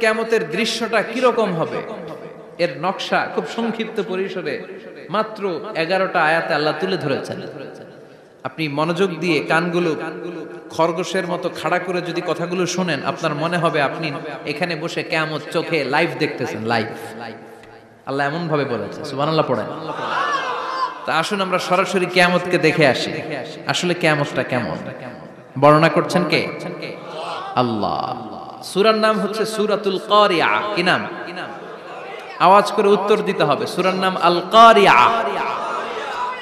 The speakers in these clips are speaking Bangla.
কিয়ামতের দৃশ্যটা কিরকম হবে এর নকশা খুব সংক্ষিপ্ত পরিসরে মাত্র 11টা আয়াতে আল্লাহ তুলে ধরেছেন। আপনি মনোযোগ দিয়ে কানগুলো খরগোশের মতো খাড়া করে যদি কথাগুলো শুনেন, আপনার মনে হবে আপনি এখানে বসে কিয়ামত চোখে লাইভ দেখতেছেন। লাইভ আল্লাহ এমন ভাবে বলেছে, সুবহানাল্লাহ পড়েন। তা আসুন আমরা সরাসরি কিয়ামতকে দেখে আসি। আসলে কিয়ামতটা কেমন বর্ণনা করছেন কে? আল্লাহ। সূরার নাম হচ্ছে সূরাতুল কারিয়া। কি নাম? আওয়াজ করে উত্তর দিতে হবে। সূরার নাম আল কারিয়া।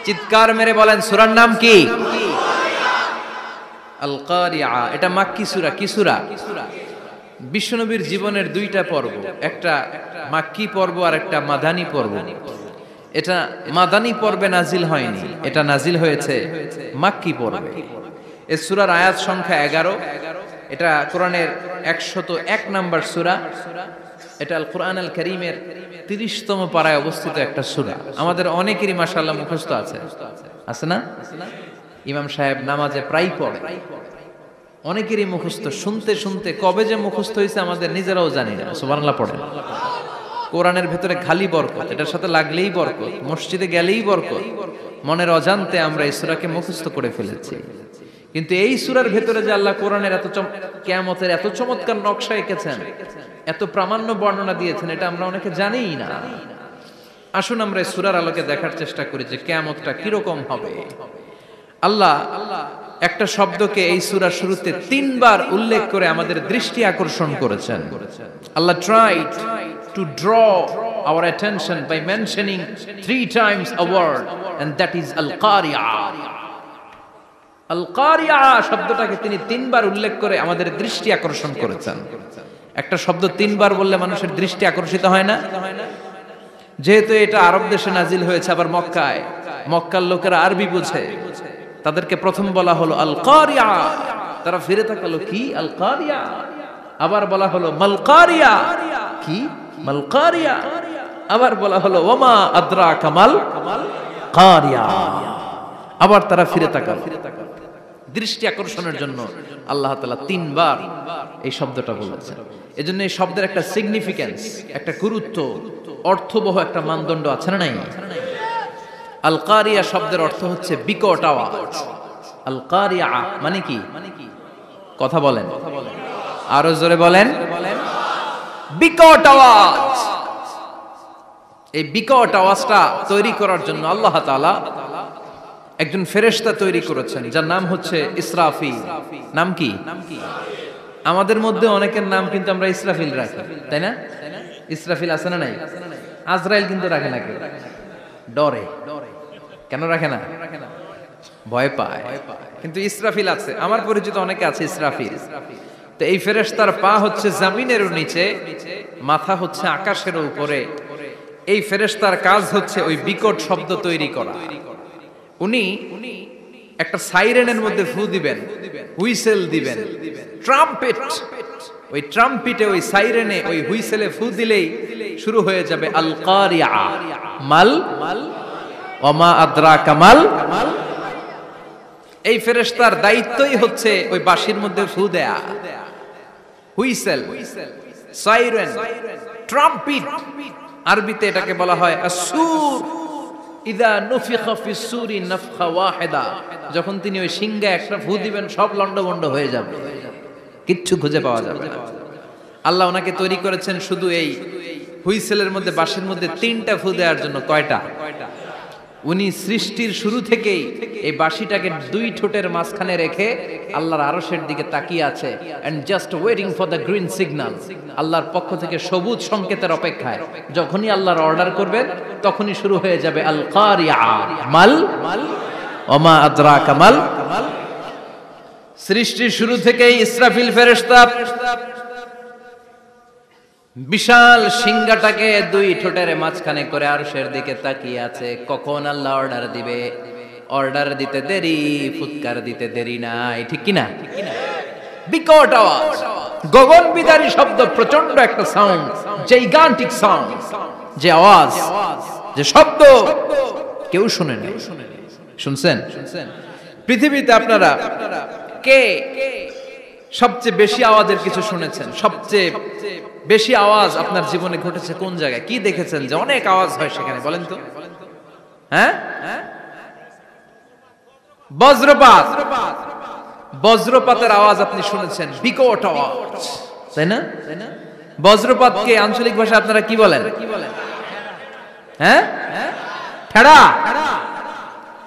চিৎকার মেরে বলেন সূরার নাম কি? আল কারিয়া। এটা মাক্কি সূরা। কি সূরা? বিশ্বনবীর জীবনের দুইটা পর্ব, একটা মাক্কি পর্ব আর একটা মাদানী পর্ব। এটা মাদানী পর্বে নাজিল হয়নি, এটা নাজিল হয়েছে মাক্কি পর্বে। এই সূরার আয়াত সংখ্যা 11। এটা কোরআনের 101 নম্বর সূরা। এটা আল কোরআন আল কারীমের 30তম পারায় অবস্থিত একটা সূরা। আমাদের অনেকেরই মাশাআল্লাহ মুখস্থ আছে, আছে না? ইমাম সাহেব নামাজে প্রায় পড়ে, অনেকেরই মুখস্থ। শুনতে শুনতে কবে যে মুখস্থ হয়েছে আমাদের নিজেরাও জানি না। সুবহানাল্লাহ পড়েন। কোরআনের ভেতরে খালি বরকত, এটার সাথে লাগলেই বরকত, মসজিদে গেলেই বরকত। মনের অজান্তে আমরা এই সূরাকে মুখস্থ করে ফেলেছি। কিন্তু এই সূরার ভেতরে যে আল্লাহ কোরআনের কিয়ামতের এত চমৎকার নকশা এঁকেছেন, এত প্রামাণ্য বর্ণনা দিয়েছেন, এটা আমরা অনেকে জানিই না। আসুন আমরা এই সূরার আলোকে দেখার চেষ্টা করি যে কিয়ামতটা কিরকম হবে। আল্লাহ একটা শব্দকে এই সূরার শুরুতে 3 বার উল্লেখ করে আমাদের দৃষ্টি আকর্ষণ করেছেন। আল্লাহ tried to draw our attention by mentioning 3 times a word, and that is al-qari'ah. al-qari'ah শব্দটাকে তিনি 3 বার উল্লেখ করে আমাদের দৃষ্টি আকর্ষণ করেছেন। একটা শব্দ 3 বার বললে মানুষের দৃষ্টি আকর্ষিত হয় না? যেহেতু এটা আরব দেশে নাজিল হয়েছে, আবার মক্কায়, মক্কার লোকেরা আরবি বোঝে, তাদেরকে প্রথম বলা হলো আল কারিয়া। তারা ফিরে তাকালো, কি আল কারিয়া? আবার বলা হলো মাল কারিয়া। কি মাল কারিয়া? আবার বলা হলো ওমা আদরাকা মাল কারিয়া। আবার তারা ফিরে তাকালো। দৃষ্টি আকর্ষণের জন্য আল্লাহ তাআলা 3 বার এই শব্দটা বলেছেন। এজন্য এই শব্দের একটা সিগনিফিকেন্স, একটা গুরুত্ব, অর্থবহ একটা মানদণ্ড আছে না নাই? আল কারিয়া শব্দের অর্থ হচ্ছে বিকট আওয়াজ। আল কারিয়া মানে কি? কথা বলেন, আরো জোরে বলেন। বিকট আওয়াজ। এই বিকট আওয়াজটা তৈরি করার জন্য আল্লাহ তাআলা একজন ফেরেশতা তৈরি করেছেন, যার নাম হচ্ছে ইসরাফিল। নাম কি? আমাদের মধ্যে অনেকের নাম কিন্তু আমরা ইসরাফিল রাখি, তাই না? ইসরাফিল আছে না নাই? আজরাইল কিন্তু রাখে না কেউ, ডরে। কেন রাখে না? ভয় পায়। কিন্তু ইসরাফিল আছে, আমার পরিচিত অনেকে আছে ইসরাফিল। তো এই ফেরেশতার পা হচ্ছে জমিনের নিচে, মাথা হচ্ছে আকাশের উপরে। এই ফেরেশতার কাজ হচ্ছে ওই বিকট শব্দ তৈরি করা। উনি একটা সাইরেনের মধ্যে ফু দিবেন, হুইসেল দিবেন, ট্রাম্পেট। ওই ট্রাম্পিটে, ওই সাইরেনে, ওই হুইসেলে ফু দিলেই শুরু হয়ে যাবে আল কারিয়া। মাল ওমা আদরাকা মাল। এই ফেরেশতার দায়িত্বই হচ্ছে ওই বাঁশির মধ্যে ফু দেয়া। Whistle, siren, trumpet. আরবিতে এটাকে বলা হয় আসুর। ইদা নুফিখা ফিস সূরি নাফখা ওয়াহিদা। যখন তিনি ওই সিংহে একটা ফু দিবেন, সব লন্ডভন্ড হয়ে যাবে, কিচ্ছু খুঁজে পাওয়া যাবে না। আল্লাহ ওনাকে তৈরি করেছেন শুধু এই হুইসেলের মধ্যে, বাঁশির মধ্যে 3টা ফু দেওয়ার জন্য। কয়টা? উনি সৃষ্টির শুরু থেকেই এই বাঁশিটাকে 2 ঠোঁটের মাঝখানে রেখে আল্লাহর আরশের দিকে তাকিয়ে আছে, and just waiting for the green signal. আল্লাহর পক্ষ থেকে সবুজ সংকেতের অপেক্ষায়। যখনই আল্লাহর অর্ডার করবেন, তখনই শুরু হয়ে যাবে আল কারিয়া। মাল ওমা আদরাকা মাল। সৃষ্টির শুরু থেকেই ইসরাফিল ফেরেশতা বিশাল সিংহাটাকে 2 ঠোঁটের মাঝখানে করে আরশের দিকে তাকিয়ে আছে, কখন আল্লাহ অর্ডার দিবে। অর্ডার দিতে দেরি, ফুৎকার দিতে দেরি নাই, ঠিক কি না? বিকট আওয়াজ, গগন বিদারী শব্দ, প্রচন্ড একটা সাউন্ড, জাইগান্টিক সাউন্ড। যে আওয়াজ, যে শব্দ কেউ শুনেনি। শুনছেন? পৃথিবীতে আপনারা কে সবচেয়ে বেশি আওয়াজের কিছু শুনেছেন? সবচেয়ে বেশি আওয়াজ আপনার জীবনে ঘটেছে কোন জায়গায়? কি দেখেছেন যে অনেক আওয়াজ হয় সেখানে? বলেন তো। হ্যাঁ, বজ্রপাত। বজ্রপাতের আওয়াজ আপনি শুনেছেন, বিকট আওয়াজ, তাই না? বজ্রপাতকে আঞ্চলিক ভাষা আপনারা কি বলেন? হ্যাঁ, ঠেড়া।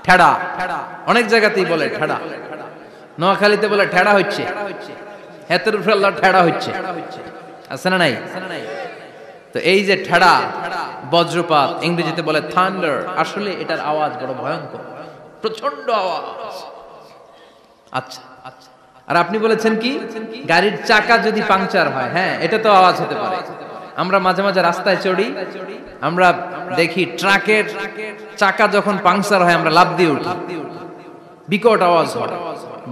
ঠেড়া অনেক জায়গাতেই বলে ঠেড়া। নোয়াখালীতে বলে ঠেড়া হচ্ছে, হেতের উপরে আল্লাহ ঠেড়া হচ্ছে, আছে না নাই? তো এই যে ঠেড়া, বজ্রপাত, ইংরেজিতে বলে থান্ডার, আসলে এটার আওয়াজ বড় ভয়ঙ্কর, প্রচন্ড আওয়াজ। আচ্ছা, আর আপনি বলেছেন কি গাড়ির চাকা যদি পাংচার হয়, হ্যাঁ এটা তো আওয়াজ হতে পারে। আমরা মাঝে মাঝে রাস্তায় চড়ি, আমরা দেখি ট্রাকের চাকা যখন পাংচার হয় আমরা লাফ দিয়ে উঠি, বিকট আওয়াজ হয়,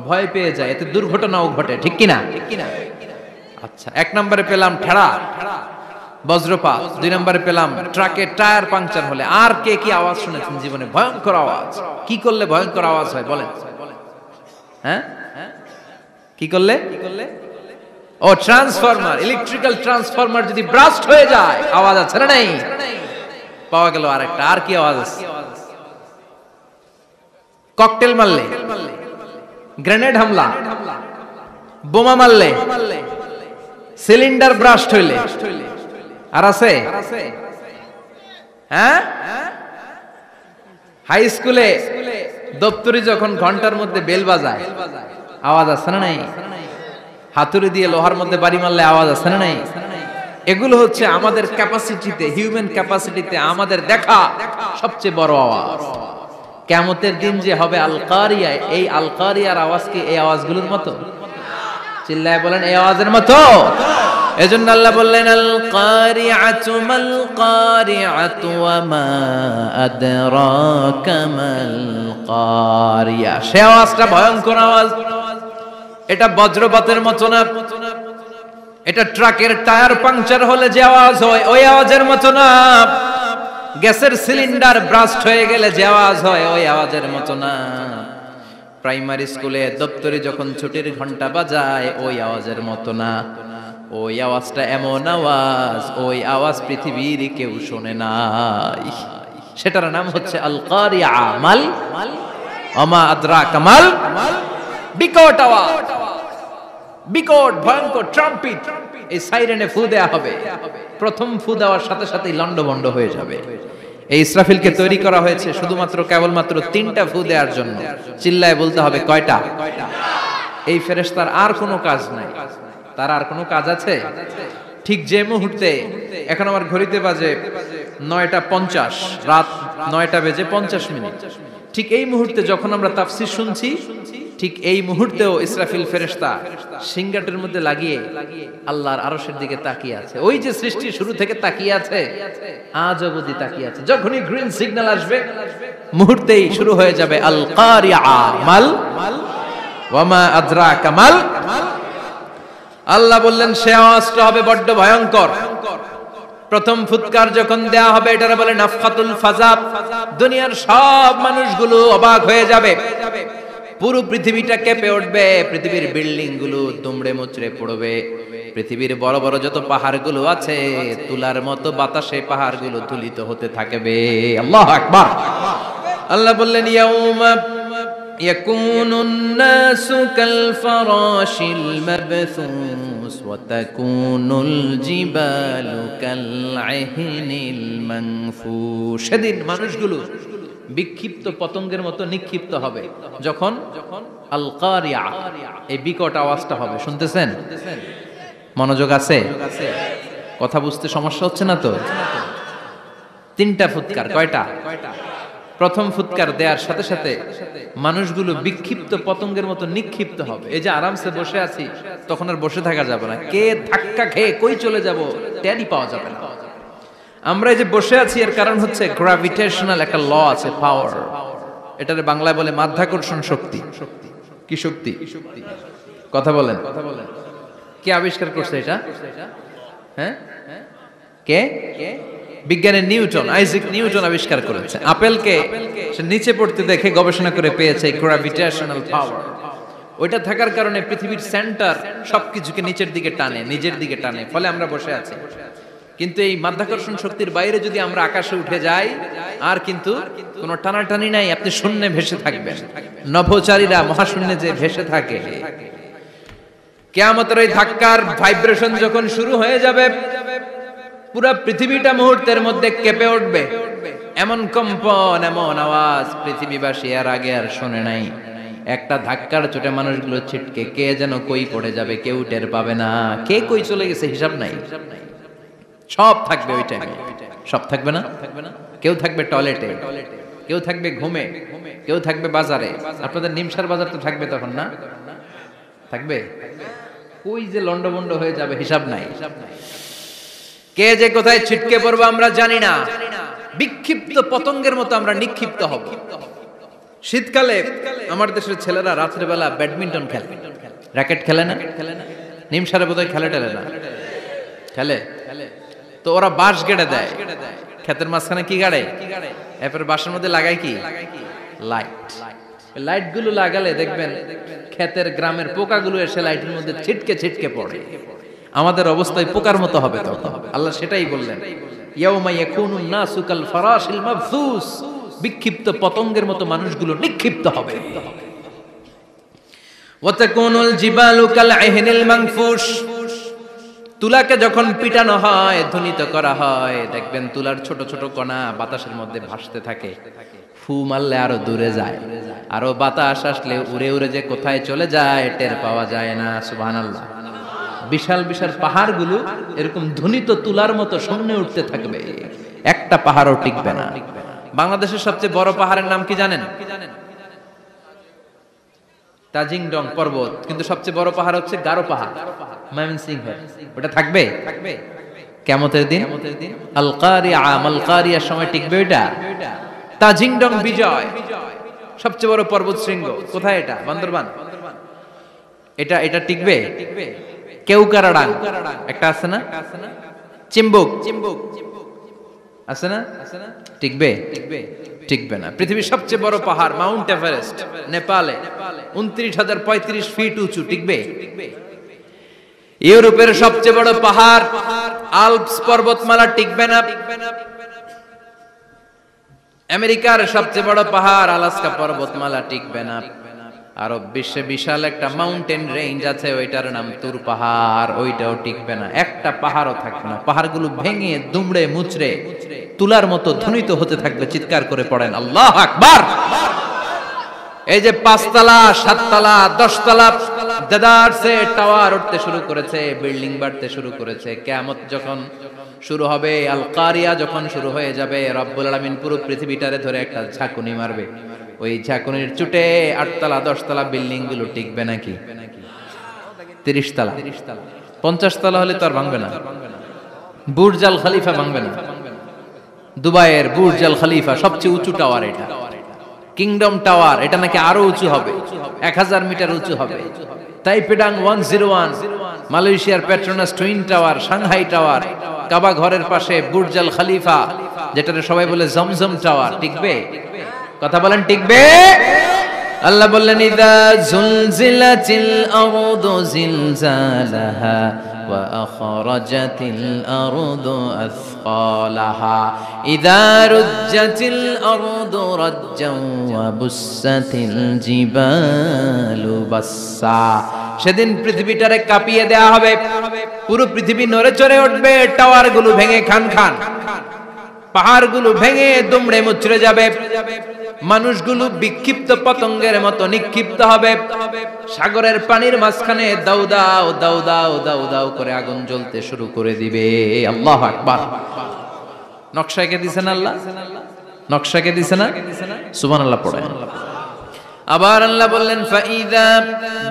ভয় পেয়ে যায়, এতে দুর্ঘটনাও ঘটে, ঠিক কিনা? আচ্ছা, এক নম্বরে পেলাম ঠেড়া, বজ্রপাত, দুই নম্বরে পেলাম ট্রাকের টায়ার পাংচার হলে। আর কে কি আওয়াজ শুনেছেন জীবনে? ভয়ঙ্কর আওয়াজ। কি করলে ভয়ঙ্কর আওয়াজ হয় বলেন? হ্যাঁ, কি করলে? ও ট্রান্সফরমার, ইলেকট্রিক্যাল ট্রান্সফরমার যদি ব্রাস্ট হয়ে যায় আওয়াজ আছে না নাই? পাওয়া গেল আরেকটা। আর কি আওয়াজ আছে? ককটেল মারলে, গ্রেনেড হামলা, বোমা মারলে, সিলিন্ডার ব্রাস্ট হইলে। আর আছে? হ্যাঁ, হাই স্কুলে দপ্তরি যখন ঘন্টার মধ্যে বেল বাজায় আওয়াজ আছে না নাই? হাতুড়ি দিয়ে লোহার মধ্যে বাড়ি মারলে আওয়াজ আছে না নাই? এগুলো হচ্ছে আমাদের ক্যাপাসিটিতে, হিউম্যান ক্যাপাসিটিতে আমাদের দেখা সবচেয়ে বড় আওয়াজ। কিয়ামতের দিন যে হবে আল কারিয়া, এই আল কারিয়ার আওয়াজ কি এই আওয়াজগুলোর মতো? চিল্লায় বলেন, এই আওয়াজের মতো। এজন্য আল্লাহ বললেন আল কারিআতু মাল কারিআতু ওয়া মা আদরাকা মাল কারিয়া। সে আওয়াজটা ভয়ঙ্কর আওয়াজ। এটা বজ্রপাতের মতো না, এটা ট্রাকের টায়ার পাংচার হলে যে আওয়াজ হয় ওই আওয়াজের মতো না, গ্যাসের সিলিন্ডার ব্রাস্ট হয়ে গেলে যে আওয়াজ হয় ওই আওয়াজের মতো না, প্রাইমারি স্কুলে দপ্তরে যখন ছুটির ঘন্টা বাজায় ওই আওয়াজের মতো না। ওই আওয়াজটা এমন আওয়াজ, ওই আওয়াজ পৃথিবীর কেউ শোনে নাই। সেটার নাম হচ্ছে আল কারিয়া, মাল ওমা আদরাকা মাল, বিকট আওয়াজ, বিকট ভয়ঙ্কর ট্রাম্পিট। এই সাইরেনে ফু দেয়া হবে, প্রথম ফু দেওয়ার সাথে সাথেই লন্ডভন্ড হয়ে যাবে। এই ইসরাফিলকে তৈরি করা হয়েছে শুধুমাত্র কেবলমাত্র 3টা ফু দেওয়ার জন্য। চিল্লায় বলতে হবে কয়টা? এই ফেরেশতার আর কোনো কাজ নাই। তার আর কোনো কাজ আছে? ঠিক যে মুহূর্তে, এখন আমার ঘড়িতে বাজে 9:50, রাত 9:50, ঠিক এই মুহূর্তে যখন আমরা তাফসীর শুনছি, ঠিক এই মুহূর্তেও ইসরাফিল ফেরেশতা সিংহাটের মধ্যে লাগিয়ে আল্লাহর আরশের দিকে তাকিয়ে আছে। ওই যে সৃষ্টি শুরু থেকে তাকিয়ে আছে, আজ অবধি তাকিয়ে আছে। যখনই গ্রিন সিগন্যাল আসবে মুহূর্তেই শুরু হয়ে যাবে আল কারিয়া মাল ওয়া মা আদরাকা মাল। আল্লাহ বললেন সে আওয়াজটা হবে বড্ড ভয়ঙ্কর। প্রথম ফুৎকার যখন দেয়া হবে এটারে বলে নাফখাতুল ফাজা। দুনিয়ার সব মানুষগুলো অবাক হয়ে যাবে, পুরো পৃথিবীটা কেঁপে উঠবে, পৃথিবীর বিল্ডিং গুলো দুমড়ে মুচড়ে পড়বে, পৃথিবীর বড় বড় যত পাহাড়গুলো আছে তুলার মতো বাতাসে পাহাড়গুলো তুলিত হতে থাকবে। আল্লাহু আকবার। আল্লাহ বললেন ইয়াউমা ইয়াকুনুন নাসু কাল ফারাশিল মাবথুস ওয়া তাকুনুল জিবালু কাল আহিনিল মানফুশ। সেদিন মানুষগুলো বিক্ষিপ্ত পতঙ্গের মতো নিক্ষিপ্ত হবে যখন আল কারিয়া, এই বিকট আওয়াজটা হবে। শুনতেছেন? মনোযোগ আছে? কথা বুঝতে সমস্যা হচ্ছে না তো? 3টা ফুৎকার। কয়টা? প্রথম ফুৎকার দেওয়ার সাথে সাথে মানুষগুলো বিক্ষিপ্ত পতঙ্গের মতো নিক্ষিপ্ত হবে। এই যে আরামসে বসে আছি, তখন আর বসে থাকা যাবে না। কে ধাক্কা খেয়ে কই চলে যাব টেরই পাওয়া যাবে না। আমরা এই যে বসে আছি এর কারণ হচ্ছে গ্র্যাভিটেশনাল একটা ল আছে, পাওয়ার। এটারে বাংলায় বলে মাধ্যাকর্ষণ শক্তি। কি শক্তি? কথা বলেন। কে আবিষ্কার করছে এটা? হ্যাঁ, কে? বিজ্ঞানের নিউটন, আইজাক নিউটন আবিষ্কার করেছে। আপেলকে সে নিচে পড়তে দেখে গবেষণা করে পেয়েছে গ্র্যাভিটেশনাল পাওয়ার। ওইটা থাকার কারণে পৃথিবীর সেন্টার সবকিছুকে নিচের দিকে টানে, নিজের দিকে টানে, ফলে আমরা বসে আছি। কিন্তু এই মাধ্যাকর্ষণ শক্তির বাইরে যদি আমরা আকাশে উঠে যাই, আর কিন্তু কোনো টানাটানি নাই, আপনি শূন্যে ভেসে থাকবেন। নভোচারীরা মহাশূন্যে যে ভেসে থাকে, কিয়ামতের ওই ধাক্কার ভাইব্রেশন যখন শুরু হয়ে যাবে, পুরো পৃথিবীটা মুহূর্তের মধ্যে কেঁপে উঠবে। এমন কম্পন, এমন আওয়াজ পৃথিবীবাসী এর আগে আর শোনে নাই। একটা ধাক্কার চোটে মানুষগুলো ছিটকে কে যেন কই পড়ে যাবে, কেউ টের পাবে না। কে কই চলে গেছে হিসাব নাই। সব থাকবে ওই টাইমে, সব থাকবে না। কেউ থাকবে টয়লেটে, কেউ থাকবে ঘুমে, কেউ থাকবে বাজারে। আপনাদের নিমসার বাজার তো থাকবে তখন, না থাকবে? কই যে লন্ডভন্ড হয়ে যাবে হিসাব নাই। কে যে কোথায় ছিটকে পড়বো আমরা জানি না। বিক্ষিপ্ত পতঙ্গের মতো আমরা নিক্ষিপ্ত হব। শীতকালে আমার দেশের ছেলেরা রাত্রেবেলা ব্যাডমিন্টন খেলে, র্যাকেট খেলে না? নিমসারে বোধহয় খেলে টেলে না, খেলে। তো ওরা বাঁশ গেড়ে দেয়, ক্ষেতের মাঝখানে কি গাড়ে, এরপর বাঁশের মধ্যে লাগায় কি লাইট। লাইট গুলো লাগালে দেখবেন ক্ষেতের গ্রামের পোকাগুলো এসে লাইটের মধ্যে ছিটকে ছিটকে পড়ে। আমাদের অবস্থায় পোকার মতো হবে তখন। আল্লাহ সেটাই বললেন, ইয়াউমা ইয়াকুনুন নাসু কাল ফারাশিল মাবসুস, বিক্ষিপ্ত পতঙ্গের মতো মানুষগুলো নিক্ষিপ্ত হবে। ওয়া তাকুনুল জিবালু কাল আহিনিল মানফুশ, তুলাকে যখন পিটানো হয়, ধ্বনিত করা হয়, দেখবেন তুলার ছোট ছোট কণা বাতাসের মধ্যে ভাসতে থাকে। ফু মারলে আরো দূরে যায়, আরো বাতাস আসলে উড়ে উড়ে যে কোথায় চলে যায় টের পাওয়া যায় না। সুবহানাল্লাহ। বিশাল বিশাল পাহাড়গুলো এরকম ধ্বনিত তুলার মতো সামনে উঠতে থাকবে, একটা পাহাড়ও টিকবে না। বাংলাদেশের সবচেয়ে বড় পাহাড়ের নাম কি জানেন? তাজিংডং পর্বত। কিন্তু সবচেয়ে বড় পাহাড় হচ্ছে গারো পাহাড়, ময়মনসিংহ। ওটা থাকবে কিয়ামতের দিন। আল কারিয়া, মাল কারিয়ার সময় টিকবে ওইটা। তাজিংডং বিজয় সবচেয়ে বড় পর্বত শৃঙ্গ। কোথায় এটা? বান্দরবান। এটা টিকবে? কেউকারাডাং একটা আছে না, চিম্বুক আছে না, টিকবে? টিকবে না। পৃথিবীর সবচেয়ে বড় পাহাড় মাউন্ট এভারেস্ট নেপালে 29,035 ফিট উঁচু, টিকবে? ইউরোপের সবচেয়ে বড় পাহাড় আল্পস পর্বতমালা টিকবে না। আমেরিকার সবচেয়ে বড় পাহাড় আলাস্কা পর্বতমালা টিকবে না। আরব বিশ্বে বিশাল একটা মাউন্টেন রেঞ্জ আছে, ওইটার নাম তুর পাহাড়, ওইটাও টিকবে না। একটা পাহাড়ও থাকবে না। পাহাড়গুলো ভেঙে দুমড়ে মুচড়ে তুলার মতো ধ্বনিত হতে থাকবে। চিৎকার করে পড়েন আল্লাহু আকবার। এই যে 5 তলা 7 তলা 10 তলা দেদারসে টাওয়ার উঠতে শুরু করেছে, বিল্ডিং বাড়তে শুরু করেছে। কিয়ামত যখন শুরু হবে, আল কারিয়া যখন শুরু হয়ে যাবে, রব্বুল আলামিন পুরো পৃথিবীটারে ধরে একটা ঝাঁকুনি মারবে। ওই ঝাঁকুনির চুটে 8 তলা 10 তলা বিল্ডিং গুলো টিকবে নাকি? 30 তলা 50 তলা হলে তো আর ভাঙবে না। বুর্জ আল খলিফা ভাঙবে না। দুবাইয়ের বুর্জ আল খলিফা সবচেয়ে উঁচু টাওয়ার, এটা কিংডম টাওয়ার। এটা নাকি আরো উঁচু হবে, 1000 মিটার উঁচু হবে। তাইপেডাং 101, মালয়েশিয়ার Petronas twin tower, Shanghai tower, Kaaba ঘরের পাশে বুর্জ আল খলিফা, যেটারে সবাই বলে জমজম টাওয়ার, টিকবে? কথা বলেন, টিকবে? আল্লাহ বললেন, ইযা জুলজিলাতিল আরদু জিলজালাহা ওয়া আখরাজাতিল আরদু আসকালাহা ইযা রুজ্জাতিল আরদু রাজ্জান ওয়া বুসাতিল জিবালু বাসসা। সেদিন পৃথিবীটারে কাঁপিয়ে দেয়া হবে, পুরো পৃথিবী নড়ে চড়ে উঠবে, টাওয়ার গুলো ভেঙে খান খান, পাহাড়গুলো ভেঙে দুমড়ে মুচড়ে যাবে, মানুষগুলো বিক্ষিপ্ত পতঙ্গের মতো নিক্ষিপ্ত হবে। সাগরের পানির মাঝখানে দাউ দাউ দাউ দাউ দাউ দাউ করে আগুন জ্বলতে শুরু করে দিবে। আল্লাহু আকবার। নকশাকে দিছেন আল্লাহ, নকশাকে দিছে না? সুবহানাল্লাহ পড়ে। আবার আল্লাহ বললেন, ফাইযা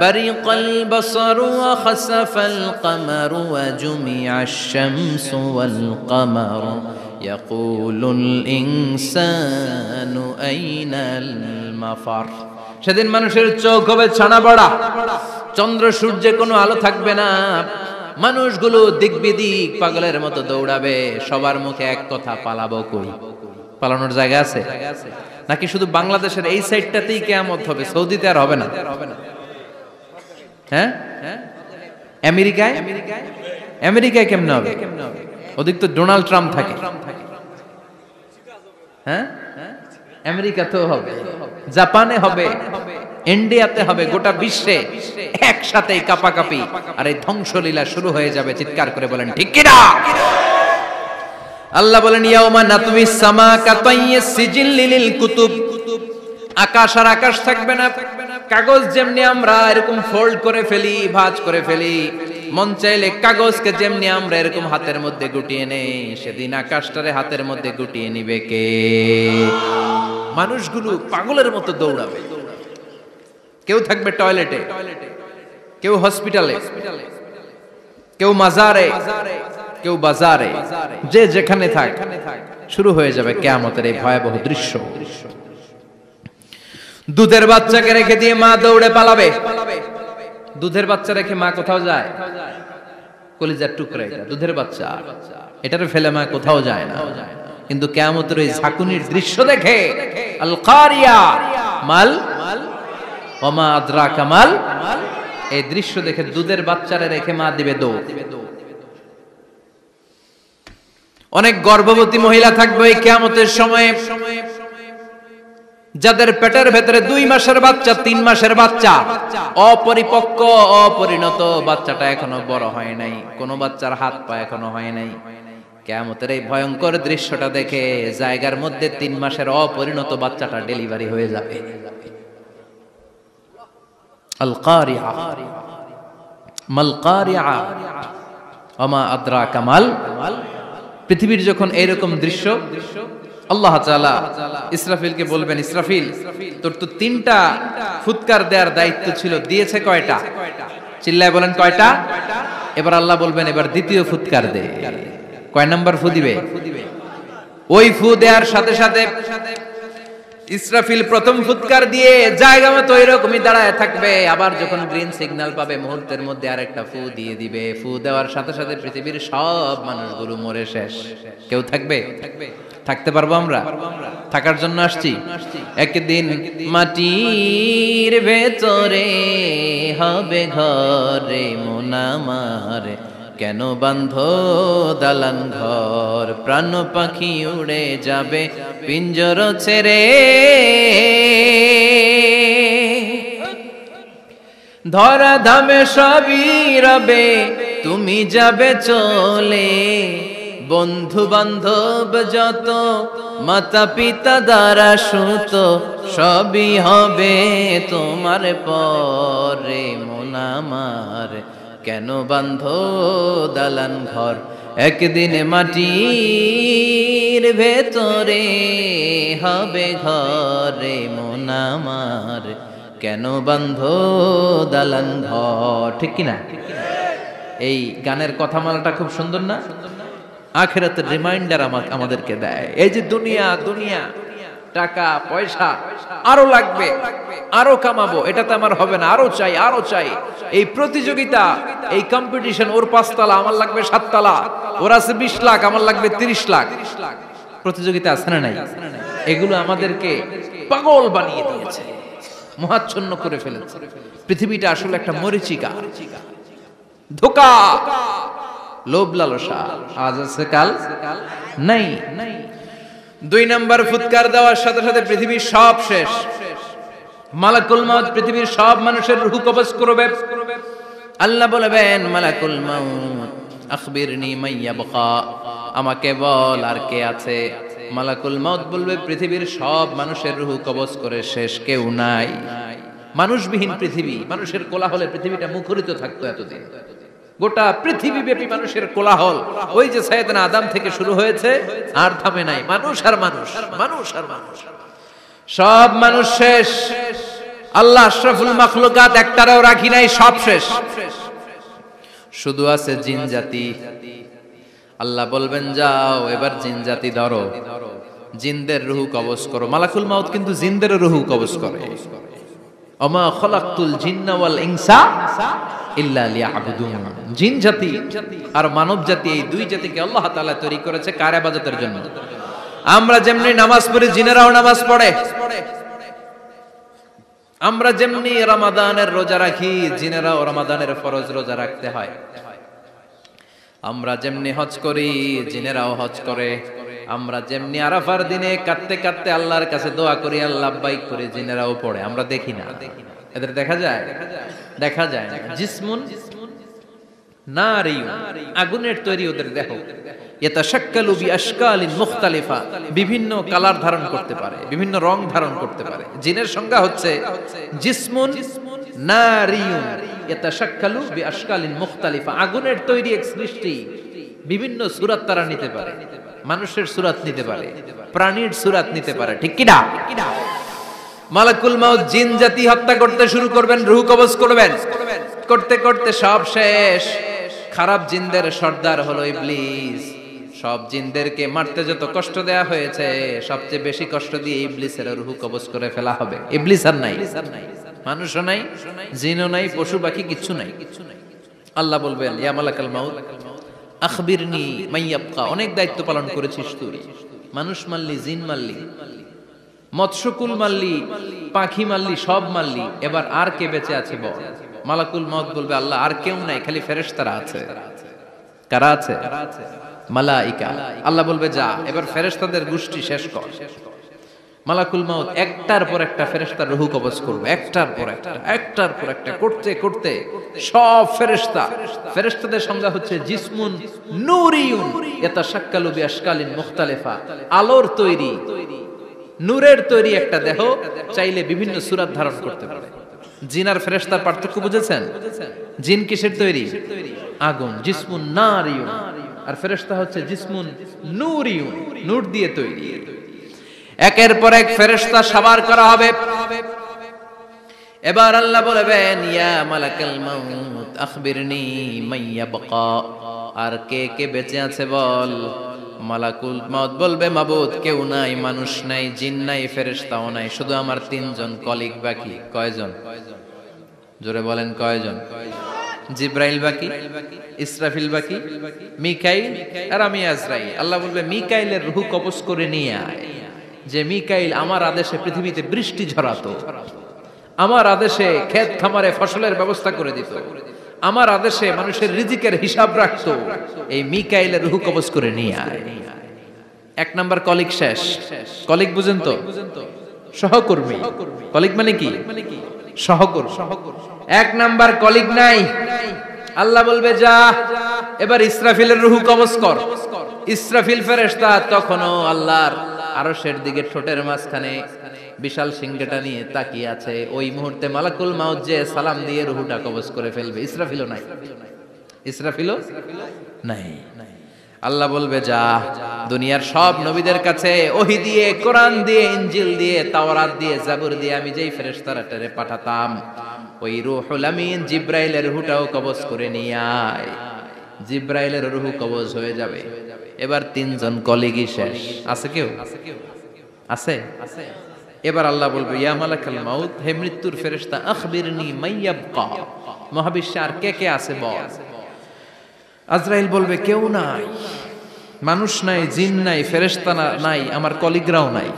বারিকাল বাসারু ওয়া খাসাফাল কামারু ওয়া জুমিআশ শামসু ওয়াল কামারু ইয়াকুলুল ইনসানু আইনাল মাফার। সেদিন মানুষের চোখ হবে ছানা বড়া, চন্দ্র সূর্যে কোনো আলো থাকবে না, মানুষগুলো দিক বিদিক পাগলের মতো দৌড়াবে। সবার মুখে এক কথা, পালাবো কই? পালানোর জায়গা আছে নাকি শুধু বাংলাদেশের এই সাইডটাতেই কিয়ামত হবে? সৌদিতে আর হবে না। হ্যাঁ আমেরিকায় আমেরিকায় কেমন হবে? ওদিক তো ডোনাল্ড ট্রাম্প থাকে। হ্যাঁ আমেরিকাতেও হবে, জাপানে হবে, ইন্ডিয়াতে হবে, গোটা বিশ্বে একসাথে কাপাকাপি আর এই ধ্বংসলীলা শুরু হয়ে যাবে। চিৎকার করে বলেন ঠিক কিনা? আল্লাহ বলেন ইয়াউমা নাতমিস সামা কাতাইয়িস সিজিল লিল কুতুব, আকাশ আর আকাশ থাকবে না। কাগজ যেমনি আমরা এরকম ফোল্ড করে ফেলি, ভাঁজ করে ফেলি, মন চাইলে কাগজকে যেমনি আমরা এরকম হাতের মধ্যে গুটিয়ে নেই, সেদিন আকাশটারে হাতের মধ্যে গুটিয়ে নিবে কে? মানুষগুলো পাগলের মতো দৌড়াবে। কেউ থাকবে টয়লেটে, কেউ হসপিটালে, কেউ মাজারে, কেউ বাজারে, যে যেখানে থাক শুরু হয়ে যাবে কিয়ামতের এই ভয়াবহ দৃশ্য। দুধের বাচ্চাকে রেখে দিয়ে মা দৌড়ে পালাবে। দুধের বাচ্চা রেখে মা কোথাও যায়? কলিজার টুকরা এটা, দুধের বাচ্চা, এটারে ফেলে মা কোথাও যায় না। কিন্তু কিয়ামতের এই ঝাঁকুনির দৃশ্য দেখে আল কারিয়া মাল ওমা আদরাকা মাল, এই দৃশ্য দেখে দুধের বাচ্চারে রেখে মা দিবে দৌড়। অনেক গর্ভবতী মহিলা থাকবে এই কিয়ামতের সময়ে, যাদের পেটের ভেতরে 2 মাসের বাচ্চা, 3 মাসের বাচ্চা, অপরিপক্ক অপরিণত, বাচ্চাটা এখনো বড় হয় নাই, কোন বাচ্চার হাত পা এখনো হয় নাই। কিয়ামতের এই ভয়ঙ্কর দৃশ্যটা দেখে জায়গার মধ্যে 3 মাসের অপরিণত বাচ্চাটা ডেলিভারি হয়ে যাবে। আল কারিয়া মাল কারিয়া ওমা আদরাকা মাল। পৃথিবীর যখন এরকম দৃশ্য, আল্লাহ তাআলা ইসরাফিলকে বলবেন, ইসরাফিল তোর তো 3টা ফুৎকার দেওয়ার দায়িত্ব ছিল, দিয়েছে কয়টা? চিল্লায় বলেন কয়টা? এবার আল্লাহ বলবেন এবার দ্বিতীয় ফুৎকার দে। কয় নাম্বার ফু দিবে? ওই ফু দেওয়ার সাথে সাথে ইসরাফিল প্রথম ফুৎকার দিয়ে জায়গা মতো এরকমই দাঁড়ায় থাকবে। আবার যখন গ্রিন সিগন্যাল পাবে মুহূর্তের মধ্যে আরেকটা ফু দিয়ে দিবে। ফু দেওয়ার সাথে সাথে পৃথিবীর সব মানুষগুলো মরে শেষ। কেউ থাকবে? থাকতে পারবো আমরা? থাকার জন্য আসছি। একদিন মাটির ভেতরে হবে ঘরে মন আমার, কেন বাঁধো দালান ঘর, প্রাণ পাখি উড়ে যাবে পিঞ্জর ছেড়ে, ধরা ধামে সবই রবে তুমি যাবে চলে, বন্ধু বান্ধব যত মাতা পিতা দ্বারা সুত সবই হবে তোমার পরে মন আমার, কেন বাঁধো দালান ঘর, একদিন মাটির ভেতরে হবে ঘরে মন আমার, কেন বাঁধো দালান ঘর। ঠিক কিনা? এই গানের কথামালাটা খুব সুন্দর না? আখিরাতের রিমাইন্ডার আমাদেরকে দেয়। এই যে দুনিয়া দুনিয়া, টাকা পয়সা আরো লাগবে, আরো কামাবো, এটাতে আমার হবে না, আরো চাই আরো চাই। এই প্রতিযোগিতা, এই কম্পিটিশন, ওর 5 তলা আমার লাগবে 7 তলা, ওর আছে 20 লাখ আমার লাগবে 30 লাখ। প্রতিযোগিতা আছে না নাই? এগুলো আমাদেরকে পাগল বানিয়ে দিয়েছে, মোহাচ্ছন্ন করে ফেলেছে। পৃথিবীটা আসলে একটা মরীচিকা, ধোঁকা, লোভ লালসা, আজ আছে কাল নাই। 2 নাম্বার ফুৎকার দেওয়ার সাথে সাথে পৃথিবীর সব শেষ। মালাকুল মাউত পৃথিবীর সব মানুষের রূহ কবজ করবে। আল্লাহ বলবেন মালাকুল মাউত আখবিরনি মাইয়াবকা, আমাকে বল আর কে আছে। মালাকুল মাউত বলবে পৃথিবীর সব মানুষের রূহ কবজ করে শেষ, কেউ নাই। মানুষবিহীন পৃথিবী, মানুষের কোলাহলে পৃথিবীটা মুখরিত থাকতো এতদিন। গোটা পৃথিবী ব্যাপী মানুষের কোলাহল, ওই যে সাইয়েদনা আদম থেকে শুরু হয়েছে আর থামে নাই। মানুষ আর মানুষ, মানুষ আর মানুষ, সব মানুষ শেষ। আল্লাহ আশরাফুল মাখলুকাত একটারও রাখি নাই, সব শেষ। শুধু আছে জিন জাতি। আল্লাহ বলবেন যাও এবার জিন জাতি ধরো, জিনদের রূহ কবজ করো। মালাকুল মাউত কিন্তু জিনদের রূহ কবজ করে। ওমা খলাকতুল জিন্না ওয়াল ইনসা ইল্লা লিয়াবুদুন। জিন জাতি আর মানব জাতি, এই 2 জাতিকে আল্লাহ তাআলা তৈরি করেছে কার ইবাদতের জন্য। আমরা যেমনি নামাজ পড়ি, জিনেরাও নামাজ পড়ে। আমরা যেমনি রমাদানের রোজা রাখি, জিনেরাও রমাদানের ফরজ রোজা রাখতে হয়। আমরা যেমনি হজ করি, জিনেরাও হজ করে। আমরা যেমনি আরাফার দিনে কাঁদতে কাঁদতে আল্লাহর কাছে দোয়া করি, আল্লাহ লাব্বাইক করে, জিনেরাও পড়ে। আমরা দেখি না, এদের দেখা যায়? দেখা যায় না। জিসমুন নারিয়ুন, আগুনের তৈরি ওদের দেহ। ইয়াতাশাক্কালু বিআশকালিন মুখতালিফা, বিভিন্ন কালার ধারণ করতে পারে, বিভিন্ন রং ধারণ করতে পারে। জিনের সংজ্ঞা হচ্ছে জিসমুন নারিয়ুন ইয়াতাশাক্কালু বিআশকালিন মুখতালিফা, আগুনের তৈরি এক সৃষ্টি। বিভিন্ন সূরত তারা নিতে পারে, মানুষের সূরত নিতে পারে, প্রাণীর সূরত নিতে পারে, ঠিক কি না? মালাকুল মাউত জিন জাতি হত্যা করতে শুরু করবেন, রূহ কবজ করবেন, করতে করতে সব শেষ। খারাপ জিনদের সর্দার হলো ইবলিস। সব জিনদেরকে মারতে যত কষ্ট দেয়া হয়েছে, সবচেয়ে বেশি কষ্ট দিয়ে ইবলিসের রূহ কবজ করে ফেলা হবে। ইবলিস আর নাই, মানুষও নাই, জিনও নাই, পশু পাখি কিচ্ছু নাই। আল্লাহ বলবেন, ইয়া মালাকাল মাউত আখবিরনি মাইয়াবকা, অনেক দায়িত্ব পালন করেছিস তুই। মানুষ মারলি, জিন মারলি, মৎস্যকুল মারলি, পাখি মারলি, সব মারলি, এবার আর কে বেঁচে আছে বল? মালাকুল মউত বলবে, আল্লাহ আর কেউ নাই, খালি ফেরেশতারা আছে। কারা আছে? মালাইকা। আল্লাহ বলবে, যা এবার ফেরেশতাদের গোষ্ঠী শেষ কর। মালাকুল মউত একটার পর একটা ফেরেশতার রূহ কবজ করবে, একটার পর একটা, একটার পর একটা করতে করতে সব ফেরেশতা। ফেরেশতাদের সংজ্ঞা হচ্ছে জিসমুন নূরিয়ুন ইয়াতাশাক্কালু বিআশকালিন মুখতালিফা, আলোর তৈরি, নূরের তৈরি একটা দেহ, চাইলে বিভিন্ন সূরত ধারণ করতে পারে। জিন আর ফেরেশতার পার্থক্য বুঝেছেন? জিন কিসের তৈরি? আগুন, জিসমুন নারিয়ুন। আর ফেরেশতা হচ্ছে জিসমুন নূরিয়ুন, নূর দিয়ে তৈরি। একের পর এক ফেরেশতা সবার করা হবে। এবার আল্লাহ বলবেন, ইয়া মালাকাল মাউত আখবিরনি মাইয়াবকা, আর কে কে বেঁচে আছে বল। মালাকুল মউত বলবে, মাবুদ কেউ নাই, মানুষ নাই, জিন নাই, ফেরেশতাও নাই, শুধু আমার তিনজন কলিগ বাকি। কয়জন? জোরে বলেন, কয়জন? জিব্রাইল বাকি, ইসরাফিল বাকি, মিকাইল আর আমি আজরাইল। আল্লাহ বলবে, মিকাইলের রূহ কবজ করে নিয়ে আয়। যে মিকাইল আমার আদেশে পৃথিবীতে বৃষ্টি ঝরাতো, আমার আদেশে ক্ষেত খামারে ফসলের ব্যবস্থা করে দিত, আমার আদেশে মানুষের রিজিকের হিসাব রাখতো, এই মিকাইলের রূহ কবজ করে নিয়ে আয়। এক নাম্বার কলিগ শেষ। কলিগ বুঝেন তো? সহকর্মী। কলিগ মানে কি? সহকর্মী। এক নাম্বার কলিগ নাই। আল্লাহ বলবে, যা এবার ইসরাফিলের রূহ কবজ কর। ইসরাফিল ফেরেশতা তখনও আল্লাহর আরশের দিকে ঠোঁটের মাঝখানে বিশাল সিংহটা নিয়ে তাকিয়ে আছে। ওই মুহূর্তে মালাকুল মাউত যে সালাম দিয়ে রূহটা কবজ করে ফেলবে। ইসরাফিলও নাই, ইসরাফিলও নাই। আল্লাহ বলবে, যা দুনিয়ার সব নবীদের কাছে ওহী দিয়ে, কোরআন দিয়ে, ইনজিল দিয়ে, তাওরাত দিয়ে, জাবুর দিয়ে আমি যেই ফেরেশতারে পাঠাতাম, ওই রূহুল আমিন জিব্রাইলের রূহটাও কবজ করে নিয়ে আয়। জিব্রাইলের রূহ কবজ হয়ে যাবে। এবার তিনজন কলিগই শেষ। আছে কেউ? আছে? এবার আল্লাহ বলবে, ইয়া মালাকাল মাউত, হে মৃত্যুর ফেরেশতা, আখবিরনি মাইয়াবকা, মহাবিশ্বে আর কে কে আছে বল। আজরাইল বলবে, কেউ নাই, মানুষ নাই, জিন নাই, ফেরেশতা নাই, আমার কলিগরাও নাই,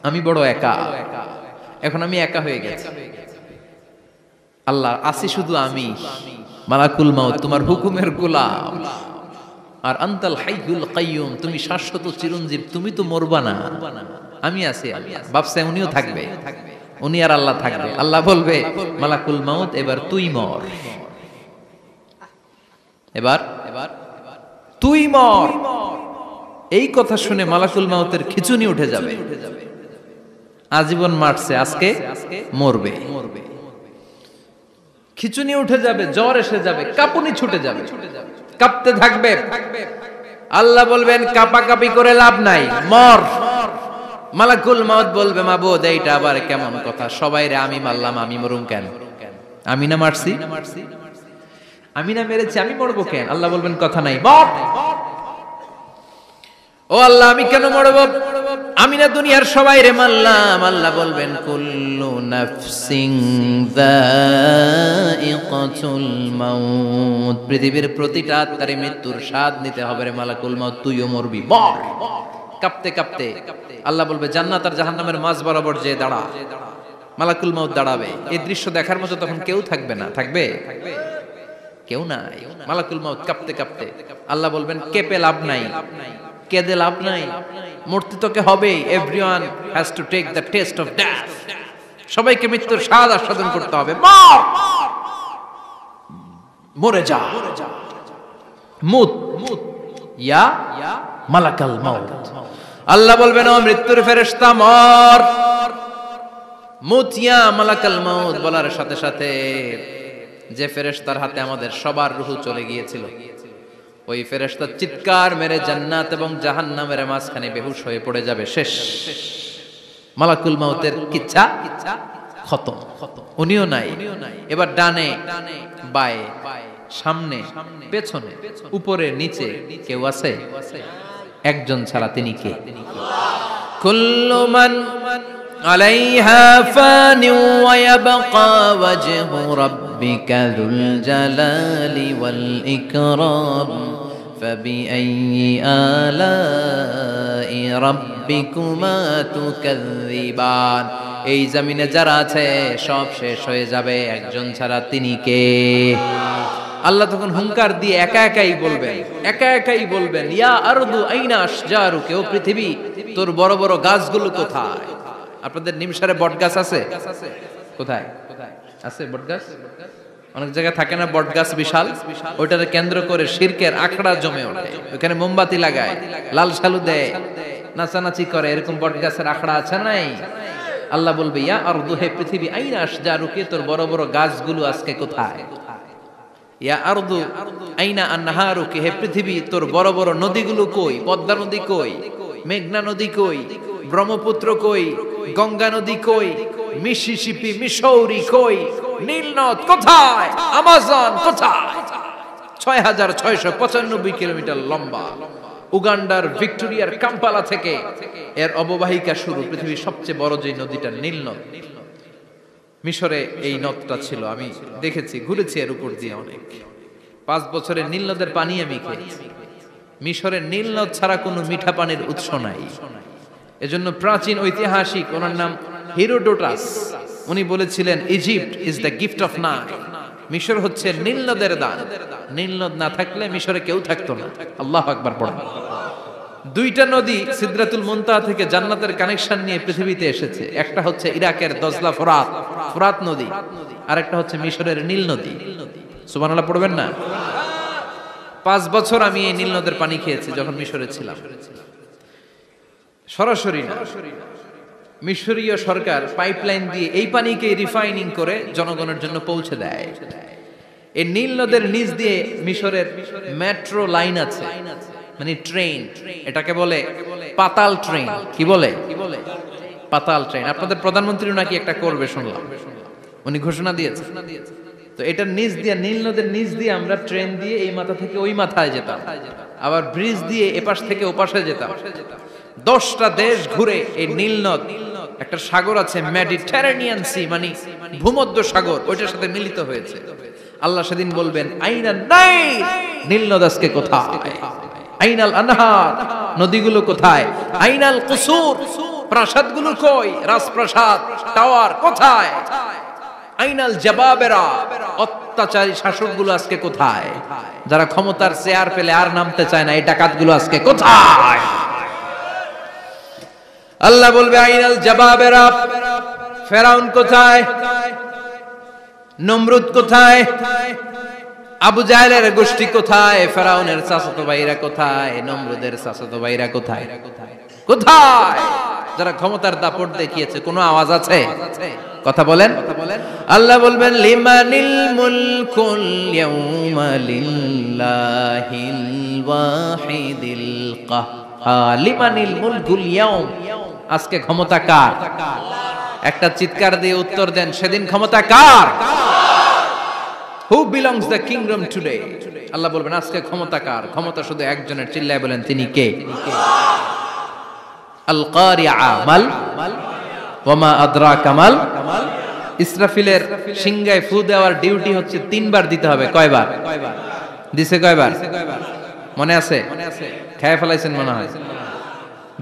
আমি বড় একা। এখন আমি একা হয়ে গেছি। আল্লাহ, আসি শুধু আমি। মালাকুল মাউত, তোমার হুকুমের গোলাম। আর আনতাল হাইয়ুল কাইয়ুম, তুমি শাশ্বত চিরঞ্জীব, তুমি তো মরবা না, আমি আছি। ভাবছে উনিও থাকবে, উনি আর আল্লাহ থাকবে। আল্লাহ বলবে, মালাকুল মাউত এবার তুই মর, এবার তুই মর। এই কথা শুনে মালাকুল মাউতের খিচুনি উঠে যাবে। আজীবন মারছে, আজকে মরবে। খিচুনি উঠে যাবে, জ্বর এসে যাবে, কাঁপুনি ছুটে যাবে, কাঁপতে থাকবে। আল্লাহ বলবেন, কাঁপাকাঁপি করে লাভ নাই, মর। মালাকুল মাউত বলবে, মাবুদ এইটা আবার কেমন কথা? সবাই রে আমি মারলাম, আমি মরুম কেন? আমি না মারছি, আমি না মেরেছি, আমি মরবো কেন? আল্লাহ বলবেন, কথা নাই, মর। ও আল্লাহ, আমি কেন মরবো? আমি না দুনিয়ার সবাই রে মারলাম। আল্লাহ বলবেন, কুল্লু নাফসিন যায়িকাতুল মাউত, পৃথিবীর প্রতিটা আত্মারে মৃত্যুর স্বাদ নিতে হবে রে মালাকুল মাউত, তুইও মরবি, মর। কাঁপতে কাঁপতে আল্লাহ বলবে, জান্নাত আর জাহান্নামের মাঝ বরাবর যে দাঁড়া। মালাকুল মাউত দাঁড়াবে, এই দৃশ্য দেখার মতো তখন কেউ থাকবে না, থাকবে কেউ নাই। মালাকুল মাউত কাঁপতে কাঁপতে, আল্লাহ বলবেন কেঁপে লাভ নাই, কেঁদে লাভ নাই, মরতে তোকে হবেই। Everyone has to take the test of death, সবাইকে মৃত্যুর স্বাদ আস্বাদন করতে হবে। মর, মরে যা, মুত ইয়া মালাকাল মাউত। আল্লাহ বলবেন ও মৃত্যুর ফেরেশতা মর, মুত ইয়া মালাকাল মাউত। বলার সাথে সাথে যে ফেরেশতার হাতে আমাদের সবার রূহ চলে গিয়েছিল, ওই ফেরেশতা চিৎকার মেরে জান্নাত এবং জাহান্নামের মাঝখানে বেহুশ হয়ে পড়ে যাবে। শেষ, মালাকুল মাউতের কিচ্ছা খতম, উনিও নাই। এবার ডানে বায়ে সামনে পেছনে উপরে নিচে কেউ আছে? একজন ছাড়া, তিনি কে? কুল্লু মান আলাইহা ফানি ওয়া ইয়াবকা ওয়াজহু রাব্বিকা যুল জালালি ওয়াল ইকরাম ফাবিআইয়ি আলাই রাব্বিকুমা তুকাযযিবান। এই জমিনে যারা আছে সব শেষ হয়ে যাবে, একজন ছাড়া, তিনি কে? আল্লাহ তখন হুঙ্কার দিয়ে একা একাই বলবেন ইয়া আরদু আইনা আশজারুকা, ও পৃথিবী তোর বড় বড় গাছগুলো কোথায়? আপনাদের নিমসারে বট গাছ আছে? কোথায় আছে বট গাছ? অনেক জায়গায় থাকে না বট গাছ বিশাল, ওইটাকে কেন্দ্র করে শিরকের আখড়া জমে ওঠে, ওখানে মোমবাতি লাগায়, লাল শালু দেয়, নাচানাচি করে, এরকম বট গাছের আখড়া আছে নাই? আল্লাহ বলবে ইয়া আরদু, হে পৃথিবী, আইনা আশজারুকা, তোর বড় বড় গাছগুলো আজকে কোথায়? ইয়া আরদু আইনা আনহারুকা, হে পৃথিবী তোর বড় বড় নদীগুলো কই? পদ্মা নদী কই? মেঘনা নদী কই? ব্রহ্মপুত্র কই? গঙ্গা নদী কই? মিসিসিপি, মিসৌরি কই? নীল নদ কোথায়? আমাজন কোথায়? ৬৬৯৫ কিলোমিটার লম্বা, উগান্ডার ভিক্টোরিয়ার কাম্পালা থেকে এর অববাহিকা শুরু। পৃথিবীর সবচেয়ে বড় যে নদীটা নীল নদ, মিশরে এই নদটা ছিল। আমি দেখেছি, ঘুরেছি এর উপর দিয়ে অনেক। 5 বছরে নীল নদের পানি আমি খেয়েছি। মিশরের নীল নদ ছাড়া কোনো মিঠা পানির উৎস নাই। এজন্য প্রাচীন ঐতিহাসিক, ওনার নাম হিরোডোটাস, উনি বলেছিলেন Egypt is the gift of Nile, মিশর হচ্ছে নীল নদের দান। নীল নদ না থাকলে মিশরে কেউ থাকতো না। আল্লাহু আকবার পড়েন। 2টা নদী সিদরাতুল মুনতাহা থেকে জান্নাতের কানেকশন নিয়ে পৃথিবীতে এসেছে। একটা হচ্ছে ইরাকের দজলা ফোরাত নদী, আর একটা হচ্ছে মিশরের নীল নদী। সুবহানাল্লাহ পড়বেন না? 5 বছর আমি এই নীল নদের পানি খেয়েছি যখন মিশরে ছিলাম। সরাসরি না, মিশরীয় সরকার পাইপলাইন দিয়ে এই পানিকে রিফাইনিং করে জনগণের জন্য পৌঁছে দেয়। এই নীল নদের নিচ দিয়ে মিশরের মেট্রো লাইন আছে, মানে ট্রেন, এটাকে বলে পাতাল ট্রেন। কি বলে? পাতাল ট্রেন। আপনাদের প্রধানমন্ত্রী নাকি একটা করবে শুনলাম, উনি ঘোষণা দিয়েছে। তো এটার নিচ দিয়ে, নীল নদের নিচ দিয়ে আমরা ট্রেন দিয়ে এই মাথা থেকে ওই মাথায় যেতাম, আবার ব্রিজ দিয়ে এপাশ থেকে ওপাশে যেতাম। 10টা দেশ ঘুরে এই নীল নদ, একটা সাগর আছে মেডিটেরেনিয়ান সি, মানে ভূমধ্য সাগর, ওইটার সাথে মিলিত হয়েছে। আল্লাহ সেদিন বলবেন আইনাল নাইল, নীল নদ আজকে কোথায়? আইনাল আনহার, নদীগুলো কোথায়? আইনাল কুসুর, প্রাসাদগুলো কই? রাজপ্রাসাদ, টাওয়ার কোথায়? আইনাল জাবাবেরা, অত্যাচারী শাসকগুলো আজকে কোথায়? যারা ক্ষমতার চেয়ার পেলে আর নামতে চায় না, এই ডাকাতগুলো আজকে কোথায়? আল্লাহ বলবে আইনাল জাবাবেরা, ফেরাউন কোথায়? নমরুদ কোথায়? আবু জাহেলের গোষ্ঠী কোথায়? ফেরাউনের চাচাতো ভাইরা কোথায়? নমরুদের চাচাতো ভাইরা কোথায়? কোথায়? যারা ক্ষমতার দাপট দেখিয়েছে, কোনো আওয়াজ আছে? কথা বলেন। আল্লাহ বলবেন লিমানিল মুলকুল ইয়াউমা লিল্লাহিল ওয়াহিদিল কাহ্হার। লিমানিল মুলকুল ইয়াউম, আজকে ক্ষমতা কার? একটা চিৎকার দিয়ে উত্তর দেন, সেদিন ক্ষমতা কার? Who belongs the kingdom today? আল্লাহ বলবেন আজকে ক্ষমতা কার? ক্ষমতা শুধু একজনের, চিল্লায় বলেন তিনি কে? আল কারিআ মাল ওয়া মা আদরাকা মাল। ইসরাফিলের সিংহায় ফু দেওয়ার ডিউটি হচ্ছে 3 বার দিতে হবে। কয়বার দিছে? কয়বার মনে আছে? খেয়ে ফেলাইছেন মনে হয়।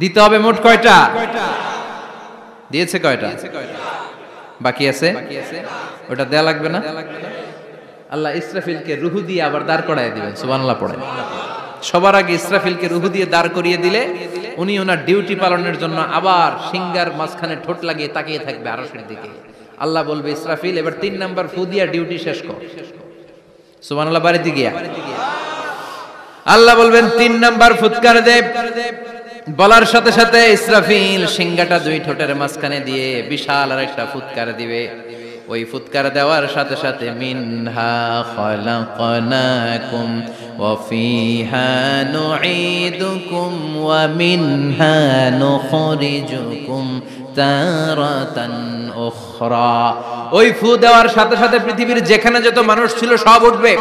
দিতে হবে মোট কয়টা? দিয়েছে কয়টা? বাকি আছে, ওটা দেয়া লাগবে না? আল্লাহ ইসরাফিলকে রুহু দিয়ে আবার দাঁড় করায় দিবেন, সুবহানাল্লাহ পড়েন। সবার আগে ইসরাফিলকে রুহু দিয়ে দাঁড় করিয়ে দিলে উনি ওনার ডিউটি পালনের জন্য আবার সিংহার মাঝখানে ঠোঁট লাগিয়ে তাকিয়ে থাকবে আরশের দিকে। আল্লাহ বলবে, ইসরাফিল এবার 3 নাম্বার ফু দিয়া ডিউটি শেষ কর। সুবহানাল্লাহ। বাড়িতে গিয়া আল্লাহ বলবেন 3 নাম্বার ফুৎকার দে। বলার সাথে সাথে ইসরাফিল সিংহাটা 2 ঠোঁটের মাঝখানে দিয়ে বিশাল আরেকটা ফুৎকার দিবে। ওই ফুৎকার দেওয়ার সাথে সাথে মিনহা খলাকনাকুম ওয়া ফিহা নুঈদুকুম ওয়া মিনহা নুখরিজুকুম তারাতান উখরা। ওই ফু দেওয়ার সাথে সাথে পৃথিবীর যেখানে যত মানুষ ছিল সব উঠবে।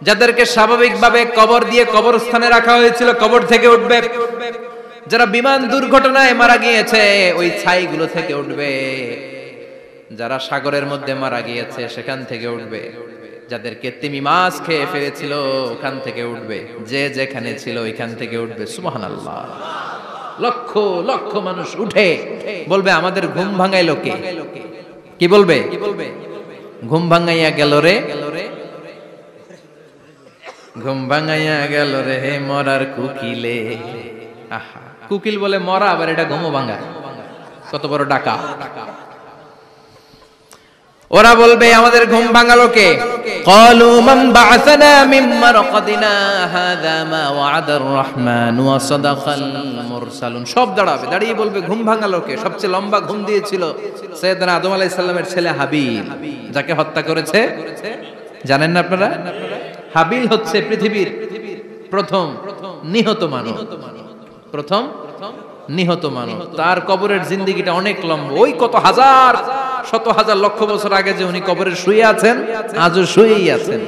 যাদেরকে স্বাভাবিকভাবে কবর দিয়ে কবরস্থানে রাখা হয়েছিল কবর থেকে উঠবে। যারা বিমান দুর্ঘটনায় মারা গিয়েছে ওই ছাইগুলো থেকে উঠবে। যারা সাগরের মধ্যে মারা গিয়েছে সেখান থেকে উঠবে। যাদেরকে তিমি মাছ খেয়ে ফেলেছিল ওখান থেকে উঠবে। যে যেখানে ছিল ওইখান থেকে উঠবে। সুবহানাল্লাহ। লক্ষ লক্ষ মানুষ উঠে বলবে, আমাদের ঘুম ভাঙাইলো কে? কি বলবে? ঘুম ভাঙাইয়া গেল রে, ঘুম ভাঙাইয়া গেল রে মরার কুকিলে। আহা, কুকিল বলে মরা, আবার এটা ঘুমো ভাঙায়। কত বড় ডাকা! ওরা বলবে, আমাদের ঘুম ভাঙালো কে? ক্বালু মান বা'আসানা মিন মারকাদিনা হাযা মা ওয়া'আদার রহমান ওয়া সাদাকাল মুরসালুন। সব দাঁড়াবে, দাঁড়িয়ে বলবে, ঘুম ভাঙালো কে? সবচেয়ে লম্বা ঘুম দিয়েছিল সাইয়েদনা আদম আলাইহিস সালামের ছেলে হাবিল, যাকে হত্যা করেছে। জানেন না আপনারা? হাবিল হচ্ছে পৃথিবীর প্রথম নিহত মানব। প্রথম নিহত মানব। তার কবরের জিন্দেগিটা অনেক লম্বা। ওই কত হাজার, শত হাজার, লক্ষ বছর আগে যে উনি কবরে শুয়ে আছেন, আজও শুয়েই আছেন।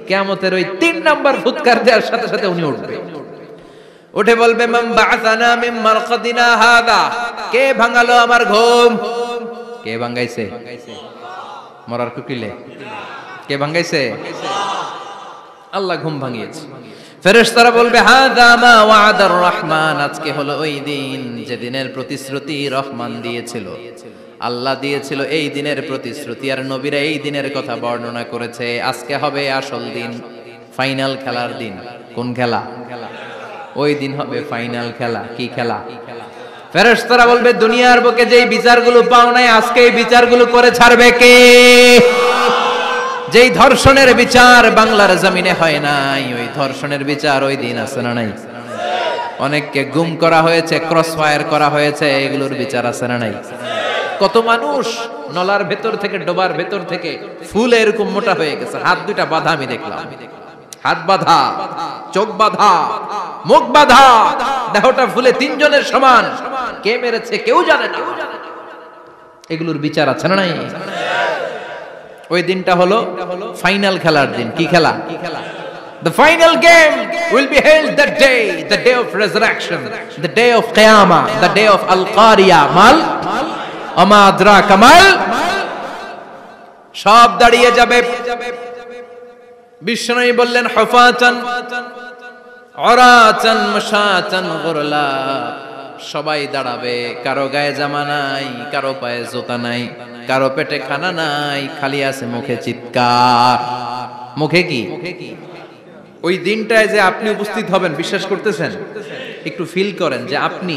কিয়ামতের ওই 3 নাম্বার ফুৎকার দেওয়ার সাথে সাথে উনি উঠবে। উঠে বলবে, মান বা'আসানা মিন মারকাদিনা হাযা। কে ভাঙালো আমার ঘুম? কে ভাঙাইছে? মরার কুকিলে কে ভাঙাইছে? আল্লাহ ঘুম ভাঙিয়েছে। ফেরেশতারা বলবে, হাযা মা ওয়া'আদার রহমান। আজকে হলো ওই দিন যে দিনের প্রতিশ্রুতি রহমান দিয়েছিল, আল্লাহ দিয়েছিল। এই দিনের প্রতিশ্রুতি আর নবীরা এই দিনের কথা বর্ণনা করেছে। আজকে হবে আসল দিন, ফাইনাল খেলার দিন। কোন খেলা? ওই দিন হবে ফাইনাল খেলা। কি খেলা? ফেরেশতারা বলবে, দুনিয়ার বুকে যেই বিচারগুলো পাও নাই, আজকে এই বিচারগুলো করে ছাড়বে কে? যেই ধর্ষণের বিচার বাংলার জমিনে হয় নাই, ওই ধর্ষণের বিচার ওই দিন আছে না নাই? অনেককে গুম করা হয়েছে, ক্রস ফায়ার করা হয়েছে, এগুলোর বিচার আছে না নাই? কত মানুষ নলার ভেতর থেকে, ডোবার ভেতর থেকে ফুলে এরকম মোটা হয়ে গেছে। হাত দুইটা বাঁধা, আমি দেখলাম। হাত বাঁধা, চোখ বাঁধা, মুখ বাঁধা, দেহটা ফুলে 3 জনের সমান। কে মেরেছে কেউ জানে না। এগুলোর বিচার আছে না নাই? ওই দিনটা হলো ফাইনাল খেলার দিন। কি খেলা? The final game will be held that day, the day of resurrection, the day of Qiyamah, the day of Al-Qariya. Mal আমা আদরাকা মাল। সব দাঁড়িয়ে যাবে। বিশ্বনবী বললেন, হুফাতান উরাতান মুশাতান গুরলা। সবাই দাঁড়াবে, কারো গায়ে জামা নাই, কারো পায়ে জুতা নাই, কারো পেটে খানা নাই, খালি আছে মুখে চিৎকার। মুখে কি? ওই দিনটায় যে আপনি উপস্থিত হবেন, বিশ্বাস করতেছেন? একটু ফিল করেন যে আপনি,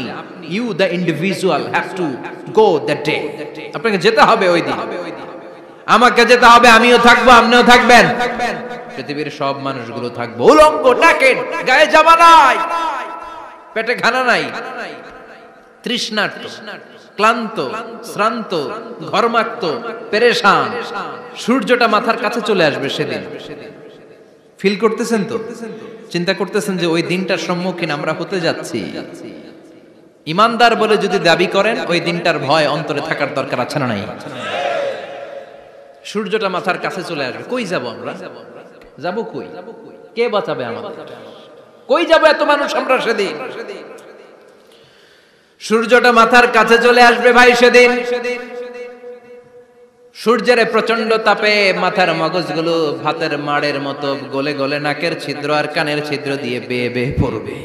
you the individual have to go that day. আপনাকে যেতে হবে ওই দিন। আমাকে যেতে হবে, আমিও থাকবো, আপনিও থাকবেন, পৃথিবীর সব মানুষগুলো থাকবো। উলঙ্গ, নাকেড, গায়ে জামা নাই, পেটে খানা নাই, তৃষ্ণার্ত, ক্লান্ত, শ্রান্ত, ঘর্মাক্ত, পেরেশান। সূর্যটা মাথার কাছে চলে আসবে সেদিন। ফিল করতেছেন তো? চিন্তা করতেছেন যে ওই দিনটার সম্মুখীন আমরা হতে যাচ্ছি। ইমানদার বলে যদি দাবি করেন, ওই দিনটার ভয় অন্তরে থাকার দরকার আছে না নাই? সূর্যটা মাথার কাছে চলে আসবে। কই যাব আমরা? যাব কই? কে বাঁচাবে আমাদের? কই যাব এত মানুষ আমরা সেদিন? সূর্যটা মাথার কাছে চলে আসবে ভাই সেদিন। সূর্যের প্রচন্ড তাপে মাথার মগজগুলো ভাতের মাড়ের মতো গলে গলে নাকের ছিদ্র আর কানের ছিদ্র দিয়ে বেয়ে বেয়ে পড়বে।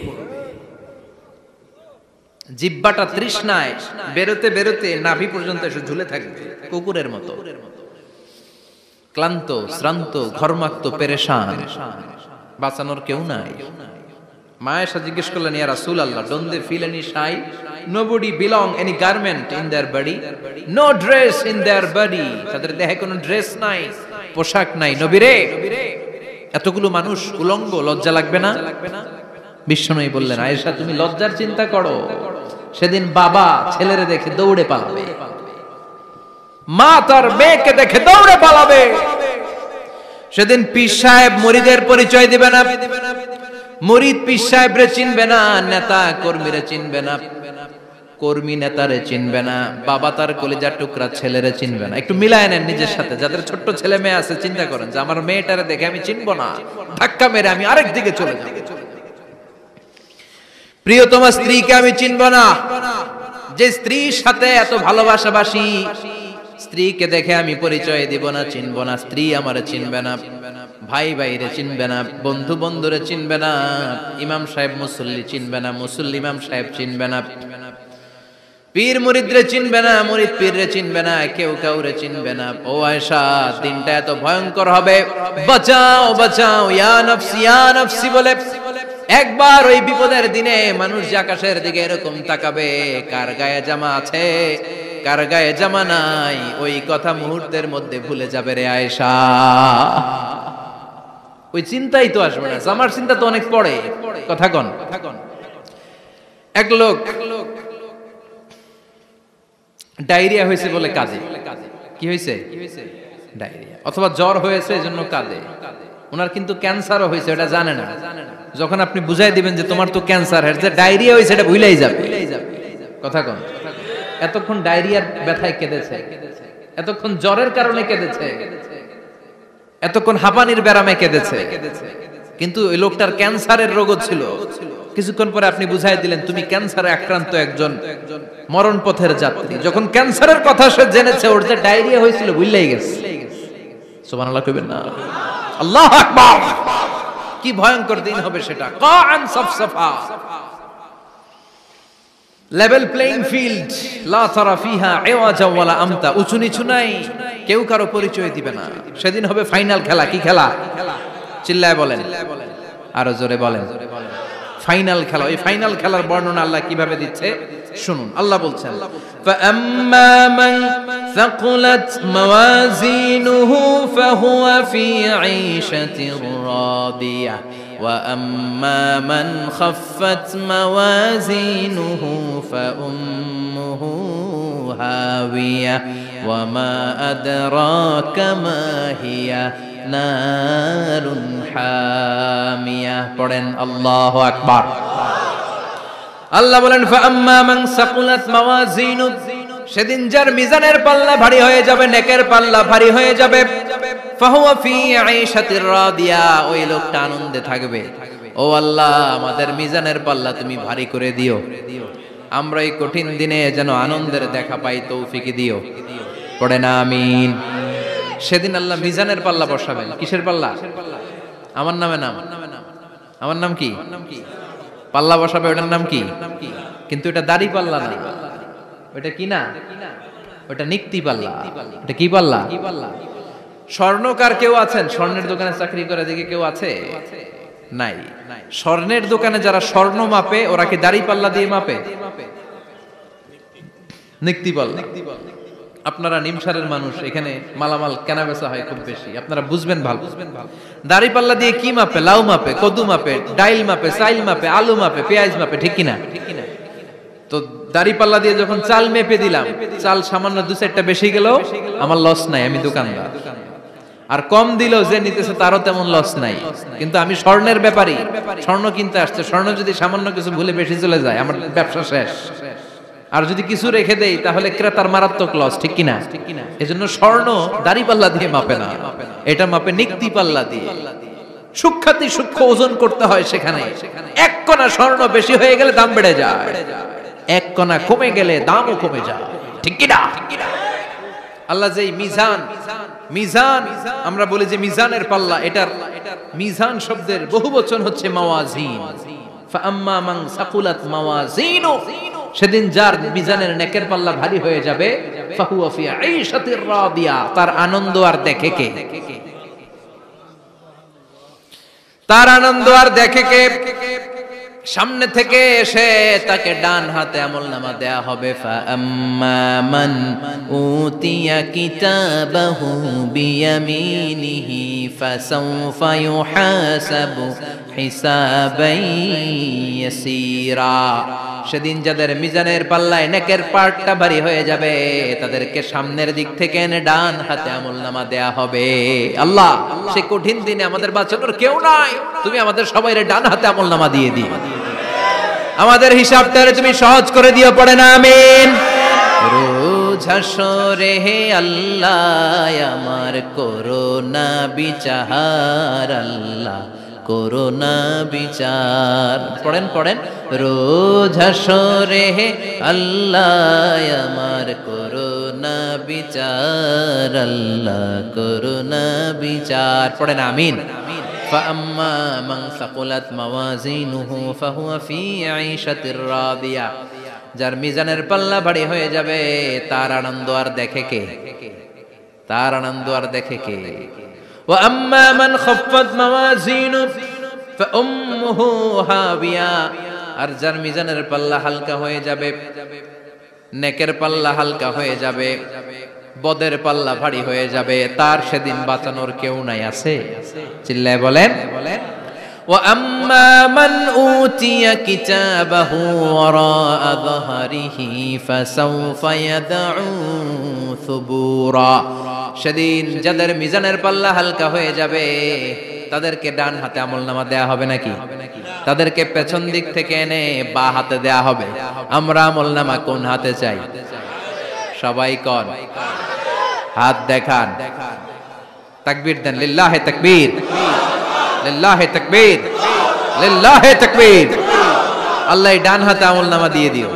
জিহ্বাটা তৃষ্ণায় বেরোতে বেরোতে নাভি পর্যন্ত এসে ঝুলে থাকবে কুকুরের মতো, ক্লান্ত, শ্রান্ত, ঘর্মাক্ত, পেরেশান, বাঁচানোর কেউ নাই। মা আয়েশা জিজ্ঞেস করলেন, ইয়া রাসূলুল্লাহ, don't they feel any shy? Nobody belong any garment in their body, no dress in their body, তাদের দেহে কোনো ড্রেস নাই, পোশাক নাই। নবী রে, এতগুলো মানুষ উলঙ্গ, লজ্জা লাগবে না? বিশ্বনবী বললেন, আয়েশা তুমি লজ্জার চিন্তা করো, সেদিন বাবা ছেলেরে দেখে দৌড়ে পালাবে, মা তার মেয়েকে দেখে দৌড়ে পালাবে, সেদিন পীর সাহেব মুরিদের পরিচয় দিবে না, মুরিদ পীর সাহেবরে চিনবে না, নেতা কর্মীরে চিনবে না, কর্মী নেতারে চিনবে না, বাবা তার কলিজার টুকরা ছেলেরে চিনবে না। একটু মিলায় নেন নিজের সাথে, যাদের ছোট্ট ছেলে মেয়ে আছে চিন্তা করেন যে আমার মেয়েটারে দেখে আমি চিনবো না, ধাক্কা মেরে আমি আরেক দিকে চলে যাব। প্রিয়তমা স্ত্রীকে আমি চিনবো না, যে স্ত্রীর সাথে এত ভালোবাসাবাসি, স্ত্রীকে দেখে আমি পরিচয় দিব না, চিনবো না, স্ত্রী আমারে চিনবে না, ভাই ভাইরে চিনবে না, বন্ধু বন্ধুরে চিনবে না, ইমাম সাহেব মুসল্লি চিনবে না, মুসল্লি ইমাম সাহেব চিনবে না, পীর মুরিদরে চিনবে না, মুরিদ পীররে চিনবে না, কেউ কাউরে চিনবে না। ও আয়েশা, দিনটা এত ভয়ঙ্কর হবে, বাঁচাও বাঁচাও, ইয়া নফসি ইয়া নফসি বলে একবার ওই বিপদের দিনে মানুষ যে আকাশের দিকে এরকম তাকাবে, কার গায়ে জামা আছে কার গায়ে জামা নাই, ওই কথা মুহূর্তের মধ্যে ভুলে যাবে রে আয়েশা। ওই চিন্তাই তো আসবে না, জামার চিন্তা তো অনেক পরে। কথা কন, এক লোক ডায়রিয়া হয়েছে বলে কাঁদে। কি হয়েছে? ডায়রিয়া, অথবা জ্বর হয়েছে এজন্য কাঁদে। ওনার কিন্তু ক্যান্সারও হয়েছে, এটা জানে না। যখন আপনি বুঝাই দিবেন যে তোমার তো ক্যান্সার, যে ডায়রিয়া হয়েছে এটা ভুলেই যাবে। কথা কন, এতক্ষণ ডায়রিয়ার ব্যথায় কেঁদেছে, এতক্ষণ জ্বরের কারণে কেঁদেছে, এতক্ষণ হাঁপানির ব্যারামে কেঁদেছে, কিন্তু ওই লোকটার ক্যান্সারের রোগও ছিল। কিছুক্ষণ পরে আপনি বুঝাই দিলেন তুমি ক্যান্সারে আক্রান্ত একজন মরণ পথের যাত্রী। যখন ক্যান্সারের কথা সে জেনেছে, ওর যে ডায়রিয়া হয়েছিল ভুলেই গেছে। সুবহানাল্লাহ কইবেন না? আল্লাহু আকবার! কি ভয়ঙ্কর দিন হবে সেটা। কাআন সাফসাফা, লেভেল প্লেইং ফিল্ড, লা তারা ফিহা ইওয়াজা ওয়ালা আমতা, উঁচু নিচু নাই, কেউ কারো পরিচয় দিবে না। সেদিন হবে ফাইনাল খেলা। কি খেলা? চিল্লায় বলেন, আরো জোরে বলেন, ফাইনাল খেলা। ওই ফাইনাল খেলার বর্ণনা আল্লাহ কিভাবে দিচ্ছে শুনুন। আল্লাহ বলছেন, ফাআম্মা মান সাকুলাত মাওয়াজিনুহু ফাহুয়া ফি ঈশাতির রাদিয়াহ ওয়া আম্মা মান খাফফাত মাওয়াজিনুহু ফাউম্মুহু হাওিয়া ওয়া মা আদরাকা মা হিয়া নারুন হামিয়া। পড়েন আল্লাহু আকবার। আল্লাহ বলেন, ফাআম্মা মান সাকুলাত মাওয়াজিনু, সেদিন যার মিজানের পাল্লা ভারী হয়ে যাবে, নেকের পাল্লা ভারী হয়ে যাবে, ফাহুয়া ফি ঈশাতির রাদিয়া, ওই লোকটা আনন্দে থাকবে। ও আল্লাহ, আমাদের মিজানের পাল্লা তুমি ভারী করে দিও, আমরা এই কঠিন দিনে যেন আনন্দের দেখা পাই, তৌফিক দিও। পড়ে না আমিন। সেদিন আল্লাহ মিজানের পাল্লা বসাবেন। কিসের পাল্লা? আমার নামে নাম, আমার নাম কি? পাল্লা বসাবে, ওটার নাম কি? কিন্তু এটা দাড়ি পাল্লা না, ওটা কি না, ওটা নিক্তি পাল্লা। এটা কি পাল্লা? স্বর্ণকার কেউ আছেন? স্বর্ণের দোকানে চাকরি করে দেখে কেউ আছে? নাই। স্বর্ণের দোকানে যারা স্বর্ণ মাপে, ওরা কি দাড়ি পাল্লা দিয়ে মাপে? নিক্তি পাল্লা। আপনারা নিমসারের মানুষ, এখানে মালামাল কেনা বেচা হয় খুব বেশি, আপনারা বুঝবেন ভালো। দাড়ি পাল্লা দিয়ে কি মাপে? লাউ মাপে, কদু মাপে, ডাইল মাপে, চাইল মাপে, আলু মাপে, পেঁয়াজ মাপে, ঠিক কিনা? তো দাড়ি পাল্লা দিয়ে যখন চাল মেপে দিলাম, চাল সামান্য দু চারটা বেশি গেল, আমার লস নাই, আমি দোকানদার। আর কম দিলেও যে নিতেছে তারও তেমন লস নাই। কিন্তু আমি স্বর্ণের ব্যাপারী, স্বর্ণ কিনতে আসছে, স্বর্ণ যদি সামান্য কিছু ভুলে বেশি চলে যায়, আমার ব্যবসা শেষ। আর যদি কিছু রেখে দেই তাহলে ক্রেতার মারাত্মক লস, ঠিক কিনা? এজন্য স্বর্ণ দাড়ি পাল্লা দিয়ে মাপে না, এটা মাপে নিক্তি পাল্লা দিয়ে। সূক্ষ্মাতি সূক্ষ্ম ওজন করতে হয় সেখানে। এক কণা স্বর্ণ বেশি হয়ে গেলে দাম বেড়ে যায়, এক কণা কমে গেলে দামও কমে যায়, ঠিক কিনা? আল্লাহ যে মিজান, মিজান আমরা বলি যে মিজানের পাল্লা, এটার মিজান শব্দের বহুবচন হচ্ছে মাওয়াজিন। ফাআম্মা মান সাকুলাত মাওয়াজিনু, সেদিন যার মিজানের নেকের পাল্লা ভারী হয়ে যাবে ফাহুয়া ফি আইশাতির রাদিয়া, তার আনন্দ আর দেখে কে? তার আনন্দ আর দেখে কে? সামনে থেকে এসে তাকে ডান হাতে আমলনামা দেয়া হবে। ফাআম্মা মান উতিয়া কিতাবাহু বিয়ামিনিহি ফাসাউফা ইউহাসাবু হিসাবান ইয়াসীরা। সেদিন যাদের মিজানের পাল্লায় নেকের পাটটা ভারী হয়ে যাবে তাদেরকে সামনের দিক থেকে এনে ডান হাতে আমলনামা দেয়া হবে। আল্লাহ, সে কঠিন দিনে আমাদের বাঁচানোর কেউ নাই, তুমি আমাদের সবাইরে ডান হাতে আমলনামা দিয়ে দিও, আমাদের হিসাবটারে তুমি সহজ করে দিও, পড়ে না আমিন। রোজ হাসরে হে আল্লাহ আমার করোনা বিচার, আল্লাহ করোনা বিচার। পড়েন পড়েন, রোজ হাসরে হে আল্লাহ আমার করোনা বিচার, আল্লাহ করোনা বিচার। পড়েন আমিন। فأما من ثقلت موازينه فهو في عيشة راضية। যার মিজানের পাল্লা ভারী হয়ে যাবে তার আনন্দ আর দেখে কে? তার আনন্দ আর দেখে কে? وأما من خفت موازينه فأمه هاوية। আর যার মিজানের পাল্লা হালকা হয়ে যাবে, নেকের পাল্লা হালকা হয়ে যাবে, বদের পাল্লা ভারী হয়ে যাবে, তার সেদিন বাঁচানোর কেউ নাই। আছে? চিল্লায় বলেন। وَأَمَّا مَنْ أُوتِيَ كِتَابَهُ وَرَاءَ ظَهْرِهِ فَسَوْفَ يَدْعُو ثُبُورًا। সেদিন যাদের মিজানের পাল্লা হালকা হয়ে যাবে তাদেরকে ডান হাতে আমলনামা দেয়া হবে নাকি? তাদেরকে পেছন দিক থেকে এনে বা হাতে দেয়া হবে। আমরা আমলনামা কোন হাতে চাই? সবাই কোন হাত দেখান, তাকবীর দেন, লিল্লাহে তাকবীর, লিল্লাহে তাকবীর, লিল্লাহে তাকবীর। আল্লাহ ডান হাতে আমলনামা দিয়ে দিও,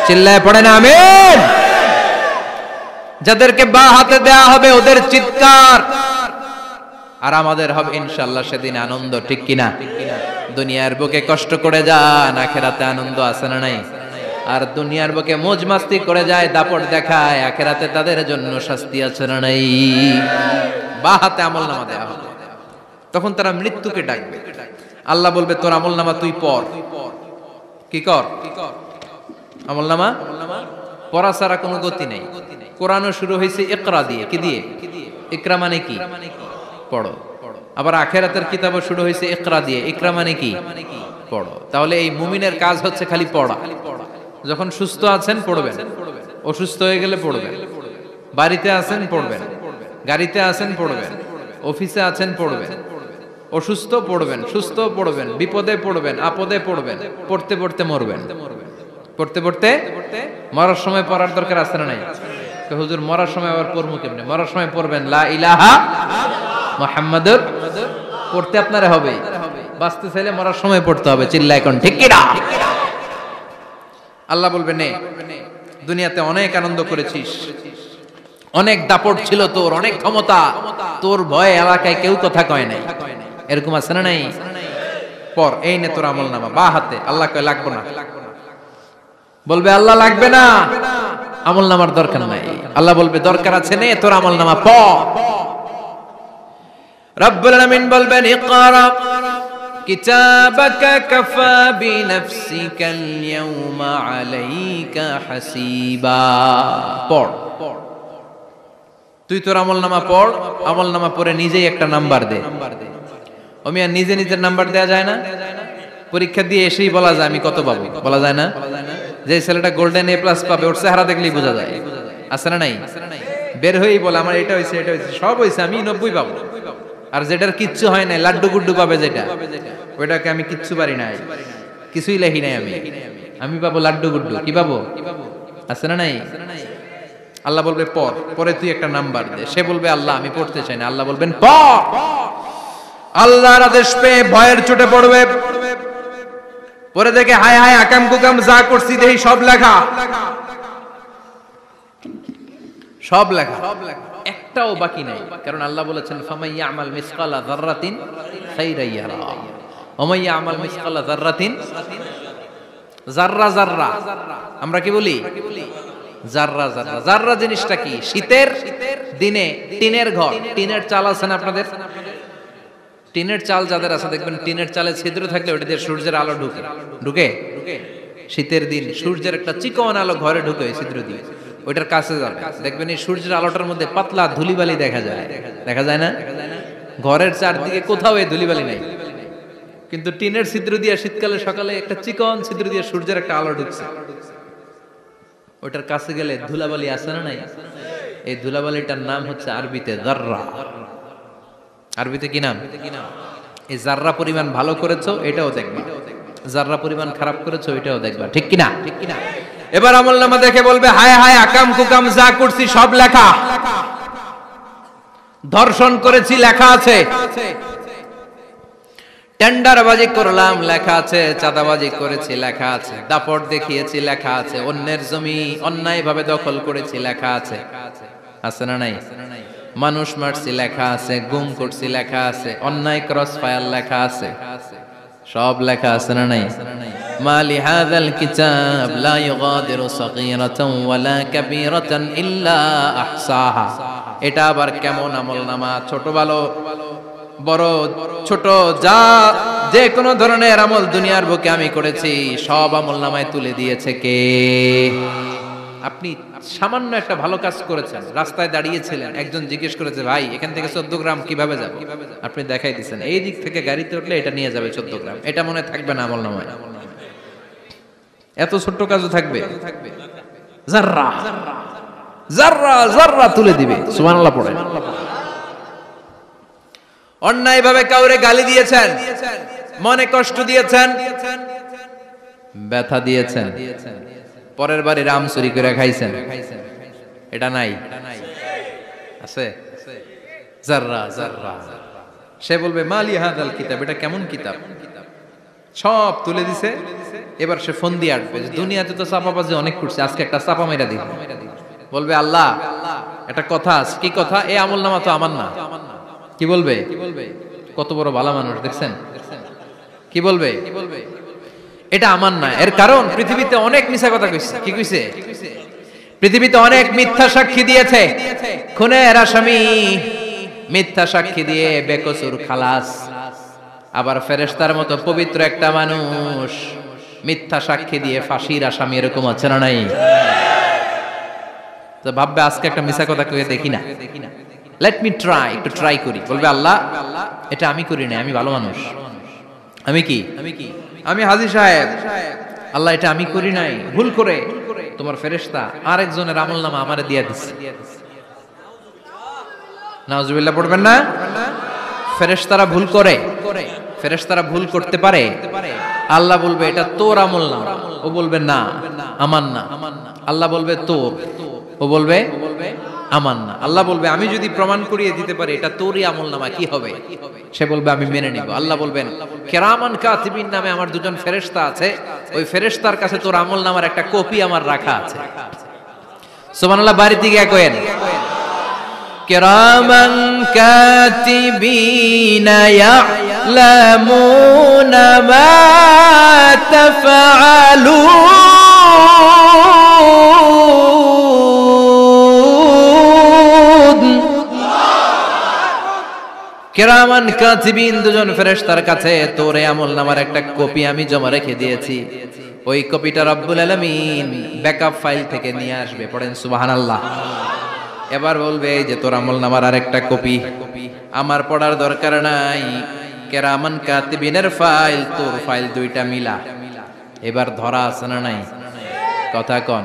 চিল্লায় পড়েন আমিন। যাদেরকে বা হাতে দেয়া হবে ওদের চিৎকার আর আমাদের হবে ইনশাআল্লাহ সেদিন আনন্দ, ঠিক কিনা? দুনিয়ার বুকে কষ্ট করে যান, আখিরাতে আনন্দ আছে না নাই? আর দুনিয়ার বুকে মौज মাস্তি করে যায়, দাপট দেখায়, আখিরাতে তাদের জন্য শাস্তি আছে না নাই? বা হাতে আমলনামা দেয়া হবে, তখন তারা মৃত্যুকে ডাকবে। আল্লাহ বলবে তোর আমলনামা তুই পড়। কি কর? আমলনামা পড়া ছাড়া কোনো গতি নেই। কোরআনও শুরু হয়েছে ইকরা দিয়ে। কি দিয়ে? ইকরা মানে কি? পড়ো। আবার আখিরাতের কিতাবও শুরু হয়েছে ইকরা দিয়ে। ইকরা মানে কি? পড়ো। তাহলে এই মুমিনের কাজ হচ্ছে খালি পড়া। যখন সুস্থ আছেন পড়বেন, অসুস্থ হয়ে গেলে পড়বেন, বাড়িতে আছেন পড়বেন, গাড়িতে আছেন পড়বেন, অফিসে আছেন পড়বেন, অসুস্থ পড়বেন, সুস্থ পড়বেন, বিপদে পড়বেন, আপদে পড়বেন, পড়তে পড়তে মরবেন। পড়তে পড়তে মরার সময় পড়ার দরকার আছে না নাই? হুজুর মরার সময় আবার পড়বো কেমনে? মরার সময় পড়বেন লা ইলাহা মুহাম্মাদুর। পড়তে আপনারা হবে, বাঁচতে চাইলে মরার সময় পড়তে হবে। চিল্লা এখন ঠিক কিনা? আল্লাহ বলবে নে, দুনিয়াতে অনেক আনন্দ করেছিস, অনেক দাপট ছিল তোর, অনেক ক্ষমতা, তোর ভয়ে এলাকায় কেউ কথা কয় নাই। এরকম আছে না নাই? পর এই নে তোর আমলনামা বা হাতে। আল্লাহ কয় লাগবে না। বলবে আল্লাহ লাগবে না, আমলনামার দরকার নাই। আল্লাহ বলবে দরকার আছে, নে তোর আমলনামা পড়। রব্বুল আলামিন বলবেন ইকরা কিতাবাকা কাফা বিনাফসিকাল ইয়াউমা আলাইকা হাসিবা। পড়, তুই তোর আমলনামা পড়। আমলনামা পড়ে নিজেই একটা নাম্বার দে। ওমিয়া নিজে নিজের নাম্বার দেয়া যায় না? পরীক্ষা দিয়ে এসেই বলা যায় আমি কত পাবো? বলা যায় না? যে ছেলেটা গোল্ডেন এ প্লাস পাবে ওর চেহারা দেখলেই বোঝা যায়। আছে না নাই? বের হয়েই বলে আমার এটা হয়েছে, এটা হয়েছে, সব হয়েছে, আমি 90 পাবো। আর যেটার কিচ্ছু হয় নাই, লাড্ডু গুড্ডু পাবে যেটা, ওইটাকে আমি কিচ্ছু পারি নাই, কিছুই লেখি নাই, আমি পাবো লাড্ডু গুড্ডু। কি পাবো? আছে না নাই? আল্লাহ বলবে পড়, পরে তুই একটা নাম্বার দে। সে বলবে আল্লাহ আমি পড়তে চাই না। আল্লাহ বলবেন পড়। আল্লাহর আদেশ পেয়ে ভয়ের চোটে পড়বে, পরে দেখে হায় হায় আকাম কুকাম যা করছি দেখি সব লেখা, সব লেখা, একটাও বাকি নাই। কারণ আল্লাহ বলেছেন ফামাইয়া আমাল মিসকালা যাররাতিন খাইরান ইয়ারা ওয়া মাইয়া আমাল মিসকালা যাররাতিন জাররা জাররা, আমরা কি বলি? জাররা জাররা। জাররা জিনিসটা কি? শীতের দিনে টিনের ঘর, টিনের চাল আছে না আপনাদের? টিনের চাল যাদের আছে দেখবেন টিনের চালে ছিদ্র থাকলে ওটা দিয়ে সূর্যের আলো ঢুকে ঢুকে শীতের দিন সূর্যের একটা চিকন আলো ঘরে ঢুকে ওই ছিদ্র দিয়ে, ওইটার কাছে যাবে দেখবেন এই সূর্যের আলোটার মধ্যে পাতলা ধুলিবালি দেখা যায়, দেখা যায় না? ঘরের চারদিকে কোথাও এই ধুলিবালি নাই, কিন্তু টিনের ছিদ্র দিয়ে শীতকালে সকালে একটা চিকন ছিদ্র দিয়ে সূর্যের একটা আলো ঢুকছে, ওইটার কাছে গেলে ধুলাবালি আছে না নাই? এই ধুলাবালিটার নাম হচ্ছে আরবিতে জাররা। আরবিতে কি নাম? এই জাররা পরিমাণ ভালো করেছো এটাও দেখবা, জাররা পরিমাণ খারাপ করেছো এটাও দেখবা, ঠিক কিনা? এবার আমলনামা দেখে বলবে হায় হায় আকাম কুকাম যা করছি সব লেখা, ধর্ষণ করেছি লেখা আছে, টেন্ডারবাজি করলাম লেখা আছে, চাঁদাবাজি করেছি লেখা আছে, দাপট দেখিয়েছি লেখা আছে, অন্যের জমি অন্যায়ভাবে দখল করেছি লেখা আছে, আছে না নাই? মানুষ মারছি লেখা আছে, গুম করছি লেখা আছে, অন্যায় ক্রস ফায়ার লেখা আছে, সব লেখা আছে না নাই? মালি হাযাল কিতাব লা ইউগাদিরু সাগীরাতান ওয়ালা কাবীরাতান ইল্লা আহসাহা। এটা আবার কেমন আমলনামা? ছোট ভালো বড় ছোট যা যে কোনো ধরনের আমল দুনিয়ার বুকে আমি করেছি সব আমলনামায় তুলে দিয়েছে কে? আপনি সামান্য একটা ভালো কাজ করেছেন, রাস্তায় দাঁড়িয়েছিলেন, একজন জিজ্ঞেস করেছে ভাই এখান থেকে 14 গ্রাম কিভাবে যাব, আপনি দেখাই দিচ্ছেন এই দিক থেকে গাড়িতে উঠলে এটা নিয়ে যাবে 14 গ্রাম, এটা মনে থাকবে না আমলনামায়? এত ছোট্ট কাজও থাকবে? জাররা জাররা জাররা তুলে দিবে। সুবহানাল্লাহ পড়ে। অন্যায়ভাবে কাউরে গালি দিয়েছেন, মনে কষ্ট দিয়েছেন, ব্যথা দিয়েছেন, পরের বাড়ি রাম চুরি করে খাইছেন, এটা নাই? আছে? জাররা জাররা। সে বলবে মালি হাযাল কিতাব, এটা কেমন কিতাব? সব তুলে দিছে। এবার সে ফোন দিয়ে আসবে, দুনিয়াতে তো চাপাবাজি অনেক করছে, আজকে একটা চাপা মেরা দিই। বলবে আল্লাহ একটা কথা আছে। কি কথা? এই আমলনামা তো আমার না। কি বলবে? কত বড় ভালো মানুষ দেখছেন? কি বলবে? এটা আমার না। এর কারণ পৃথিবীতে অনেক মিথ্যা কথা কইছে। কি কইছে? পৃথিবীতে অনেক মিথ্যা সাক্ষী দিয়েছে, খুনের আসামি মিথ্যা সাক্ষী দিয়ে বেকসুর খালাস। আবার ফেরেশতার মতো পবিত্র একটা মানুষ মিথ্যা সাক্ষী দিয়ে ফাঁসির আসামি, এরকম আছে না নাই? তো ভাববে আজকে একটা মিথ্যা কথা কইয়ে দেখি না, লেট মি ট্রাই, একটু ট্রাই করি। বলবে আল্লাহ এটা আমি করি না, আমি ভালো মানুষ, আমি কি আমি হাজী সাহেব, আল্লাহ এটা আমি করি নাই, ভুল করে তোমার ফেরেশতা আরেকজনের আমলনামা আমারে দিয়া দিছে। নাউজুবিল্লাহ পড়বেন না? ফেরেশতারা ভুল করে, ফেরেশতারা ভুল করতে পারে। আল্লাহ বলবে এটা তোর আমলনামা, ও বলবে না আমার না। আল্লাহ বলবে তোর, ও বলবে আমার না। আল্লাহ বলবে আমি যদি প্রমাণ করিয়ে দিতে পারি এটা তোরই আমলনামা, কি হবে? সে বলবে আমি মেনে নিব। আল্লাহ বলবেন কিরামান কাতিবিন নামে আমার দুজন ফেরেশতা আছে, ওই ফেরেশতার কাছে তোর আমলনামার একটা কপি আমার রাখা আছে। সুবহানাল্লাহ। বাড়িতে গিয়ে কইেন কিরামান কাতিবিন ইয়ালামুনা মা তাফআলুন। কিরামান কাতিবিন দুজন ফেরেশতার কাছে তোর আমলনামার একটা কপি আমি জমা রেখে দিয়েছি, ওই কপিটা রব্বুল আলামিন ব্যাকআপ ফাইল থেকে নিয়ে আসবে। পড়েন সুবহানাল্লাহ। এবার বলবে যে তোর আমলনামার আরেকটা কপি আমার পড়ার দরকার নাই, কিরামান কাতিবিনের ফাইল তোর ফাইল দুইটা মিলা। এবার ধরা আছে না নাই? কথা কন।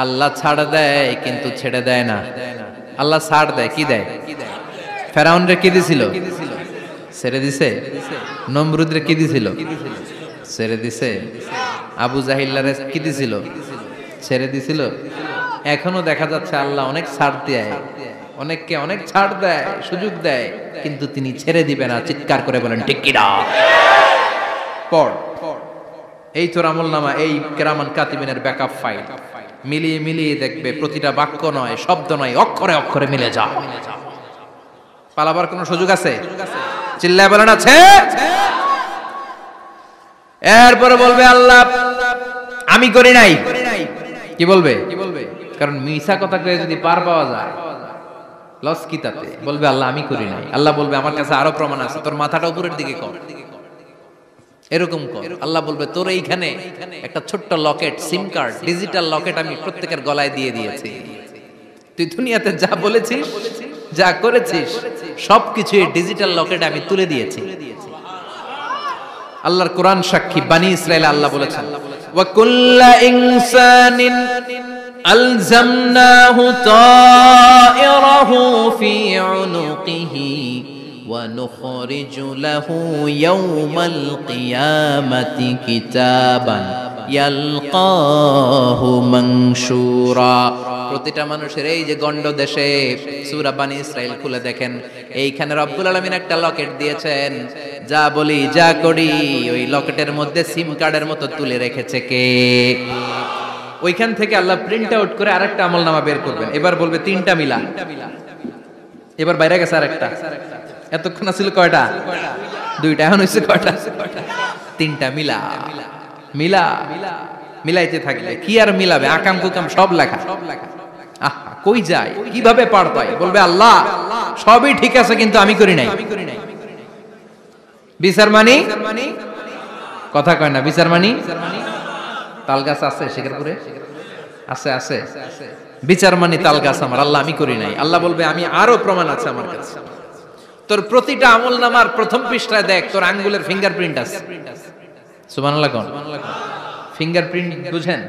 আল্লাহ ছাড় দেয় কিন্তু ছেড়ে দেয় না। আল্লাহ ছাড় দেয়, কি দেয়? ফেরাউনরে কি দিছিল? ছেড়ে দিছে। নমরুদরে কি দিছিল? ছেড়ে দিছে। আবু জাহিল্লারে কি দিছিল? ছেড়ে দিছিল। এখনো দেখা যাচ্ছে আল্লাহ অনেক ছাড় দেয়, অনেককে অনেক ছাড় দেয়, সুযোগ দেয়, কিন্তু তিনি ছেড়ে দিবে না। চিৎকার করে বলেন ঠিক কি না? পড় এই তোর আমলনামা, এই কিরামান কাতিবিনের ব্যাকআপ ফাইল মিলিয়ে মিলিয়ে দেখবে প্রতিটা বাক্য নয়, শব্দ নয়, অক্ষরে অক্ষরে মিলে যা। পালাবার কোন সুযোগ আছে? চিল্লায় বলেন আছে? এরপরে বলবে আল্লাহ আমি করি নাই। কি বলবে? কারণ মিছা কথা কয়ে যদি পার পাওয়া যায় লস কি তাতে? বলবে আল্লাহ আমি করি নাই। আল্লাহ বলবে আমার কাছে আরো প্রমাণ আছে, তোর মাথাটা উপরের দিকে কর, এরকম কর। আল্লাহ বলবে তোর এইখানে একটা ছোট্ট লকেট, সিম কার্ড, ডিজিটাল লকেট আমি প্রত্যেকের গলায় দিয়ে দিয়েছি। তুই দুনিয়াতে যা বলেছিস, যা করেছিস, সবকিছু এই ডিজিটাল লকেটে আমি তুলে দিয়েছি। আল্লাহর কোরআন সাক্ষী, বানি ইসরাইল আল্লাহ বলেছেন ওয়া কুল্লা ইনসানিন আলজামনাহু তায়রাহু ফি উনুকিহি ওয়া নুখরিজু লাহু ইয়াওমাল কিয়ামাতি কিতাবান ইয়ালকাহু মানশুরা। প্রতিটা মানুষের এই যে গন্ড দেশে সূরা বানি ইসরাইল খুলে দেখেন, এইখানে রব্বুল আলামিন একটা লকেট দিয়েছেন। যা বলি যা করি ওই লকেটের মধ্যে সিম কার্ডের মতো তুলে রেখেছে কে? ওইখান থেকে আল্লাহ প্রিন্ট আউট করে আরেকটা আমলনামা বের করবেন। এবার বলবে তিনটা মিলা, এবার বাইরে গেছে আরেকটা। এতক্ষণ ছিল কয়টা? দুইটা, এখন হইছে কয়টা? তিনটা। মিলা মিলা মিলাইতে থাকবে। কি আর মিলাবে? আকাম কুকাম সব লেখা। আহা, কই যায়, কিভাবে পার পায়? বলবে আল্লাহ সবই ঠিক আছে কিন্তু আমি করি নাই। বিচার মানি কথা কয় না, বিচার মানি। তাল গাছ আছে শেখরপুরে? আছে আছে। বিচার মানি তাল গাছ আমার। আল্লাহ আমি করি নাই। আল্লাহ বলবে আমি আরো প্রমাণ আছে আমার কাছে। তোর প্রতিটা আমলনামার প্রথম পৃষ্ঠায় দেখ তোর আঙ্গুলের ফিঙ্গারপ্রিন্ট আছে। সুবহানাল্লাহ কোন? ফিঙ্গারপ্রিন্ট বুঝেন?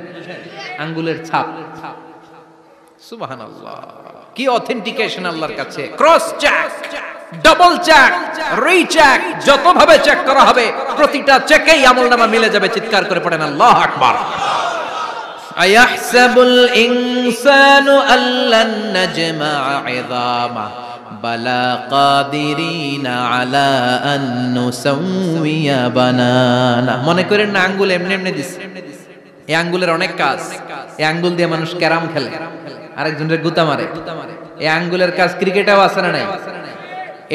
আঙ্গুলের ছাপ। সুবহানাল্লাহ, কি অথেন্টিকেশন আল্লাহর কাছে। Cross check, double check, recheck, যতভাবে চেক করা হবে প্রতিটা চেকেই আমলনামা মিলে যাবে। চিৎকার করে পড়েন আল্লাহু আকবার। আয়াহসাবুল ইনসানু আল্লান নাজমা'a 'ইযামা বালা কাদিরিনা আলা আন নুসাউইয়া বানানা। মনে করেন না আঙ্গুল এমনি এমনি দিছে। এই আঙ্গুলের অনেক কাজ। এই আঙ্গুল দিয়ে মানুষ ক্যারাম খেলে, আরেকজনের গুতা মারে। এই আঙ্গুলের কাজ ক্রিকেটেও আছে না নাই?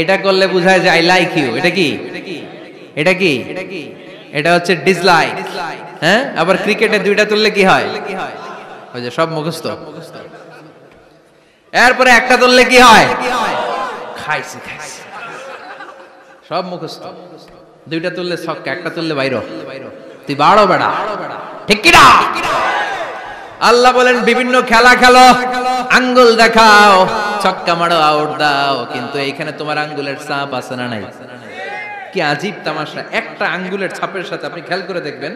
এটা করলে বোঝায় যে আই লাইক ইউ। এটা কি? এটা কি? এটা হচ্ছে ডিসলাইক। হ্যাঁ, আবার ক্রিকেটে দুইটা তুললে কি হয়? ওই যে সব মুখস্থ। এরপরে একটা তুললে কি হয়? খাইছি খাইছি, সব মুখস্থ। দুইটা তুললে ছক্কা, একটা তুললে বাইরে। তুই বাড়ো বেড়া, ঠিক কি না? আল্লাহ বলেন বিভিন্ন খেলা খেলো, আঙ্গুল দেখাও, ছক্কা মারো, আউট দাও, কিন্তু এইখানে তোমার আঙ্গুলের ছাপ আছে না নাই? কি আজীব তামাশা। একটা আঙ্গুলের ছাপের সাথে আপনি খেয়াল করে দেখবেন,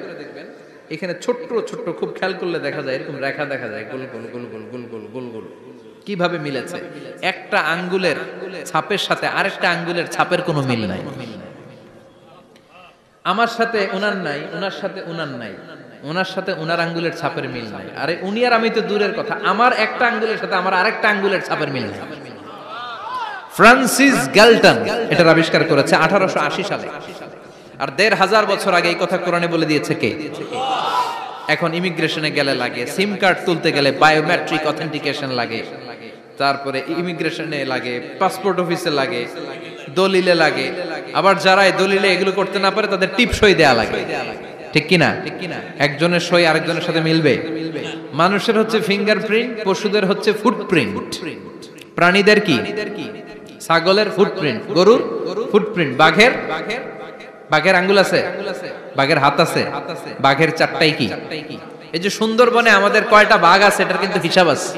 এখানে ছোট্ট ছোট্ট খুব খেয়াল করলে দেখা যায় এরকম রেখা দেখা যায়, গোল গোল গোল গোল গোল গোল গোল গোল। কিভাবে মিলেছে? একটা আঙ্গুলের ছাপের সাথে আরেকটা আঙ্গুলের ছাপের কোনো মিল নাই। আমার সাথে উনার নাই, উনার সাথে উনার নাই, উনার সাথে উনার আঙ্গুলের ছাপের মিল নাই। আরে উনি আর আমি তো দূরের কথা, আমার একটা আঙ্গুলের সাথে আমার আরেকটা আঙ্গুলের ছাপের মিল নাই। ফ্রান্সিস গ্যালটন এটার আবিষ্কার করেছে 1880 সালে। আর 1500 বছর আগে এই কথা কোরআনে বলে দিয়েছে কে? এখন ইমিগ্রেশনে গেলে লাগে, সিম কার্ড তুলতে গেলে বায়োমেট্রিক অথেন্টিকেশন লাগে, তারপরে ইমিগ্রেশনে লাগে, পাসপোর্ট অফিসে লাগে, দলিলে লাগে। আবার যারা দলিলে এগুলো করতে না পারে তাদের টিপ সই দেয়া লাগে, ঠিক কিনা? একজনের সই আরেকজনের সাথে মিলবে? মানুষের হচ্ছে ফিঙ্গারপ্রিন্ট, পশুদের হচ্ছে ফুটপ্রিন্ট। প্রাণীদের কি? ছাগলের ফুটপ্রিন্ট, গরুর ফুটপ্রিন্ট, বাঘের আঙ্গুল আছে, বাঘের হাত আছে, বাঘের চারটাই কি? এই যে সুন্দরবনে আমাদের কয়টা বাঘ আছে এটার কিন্তু হিসাব আছে,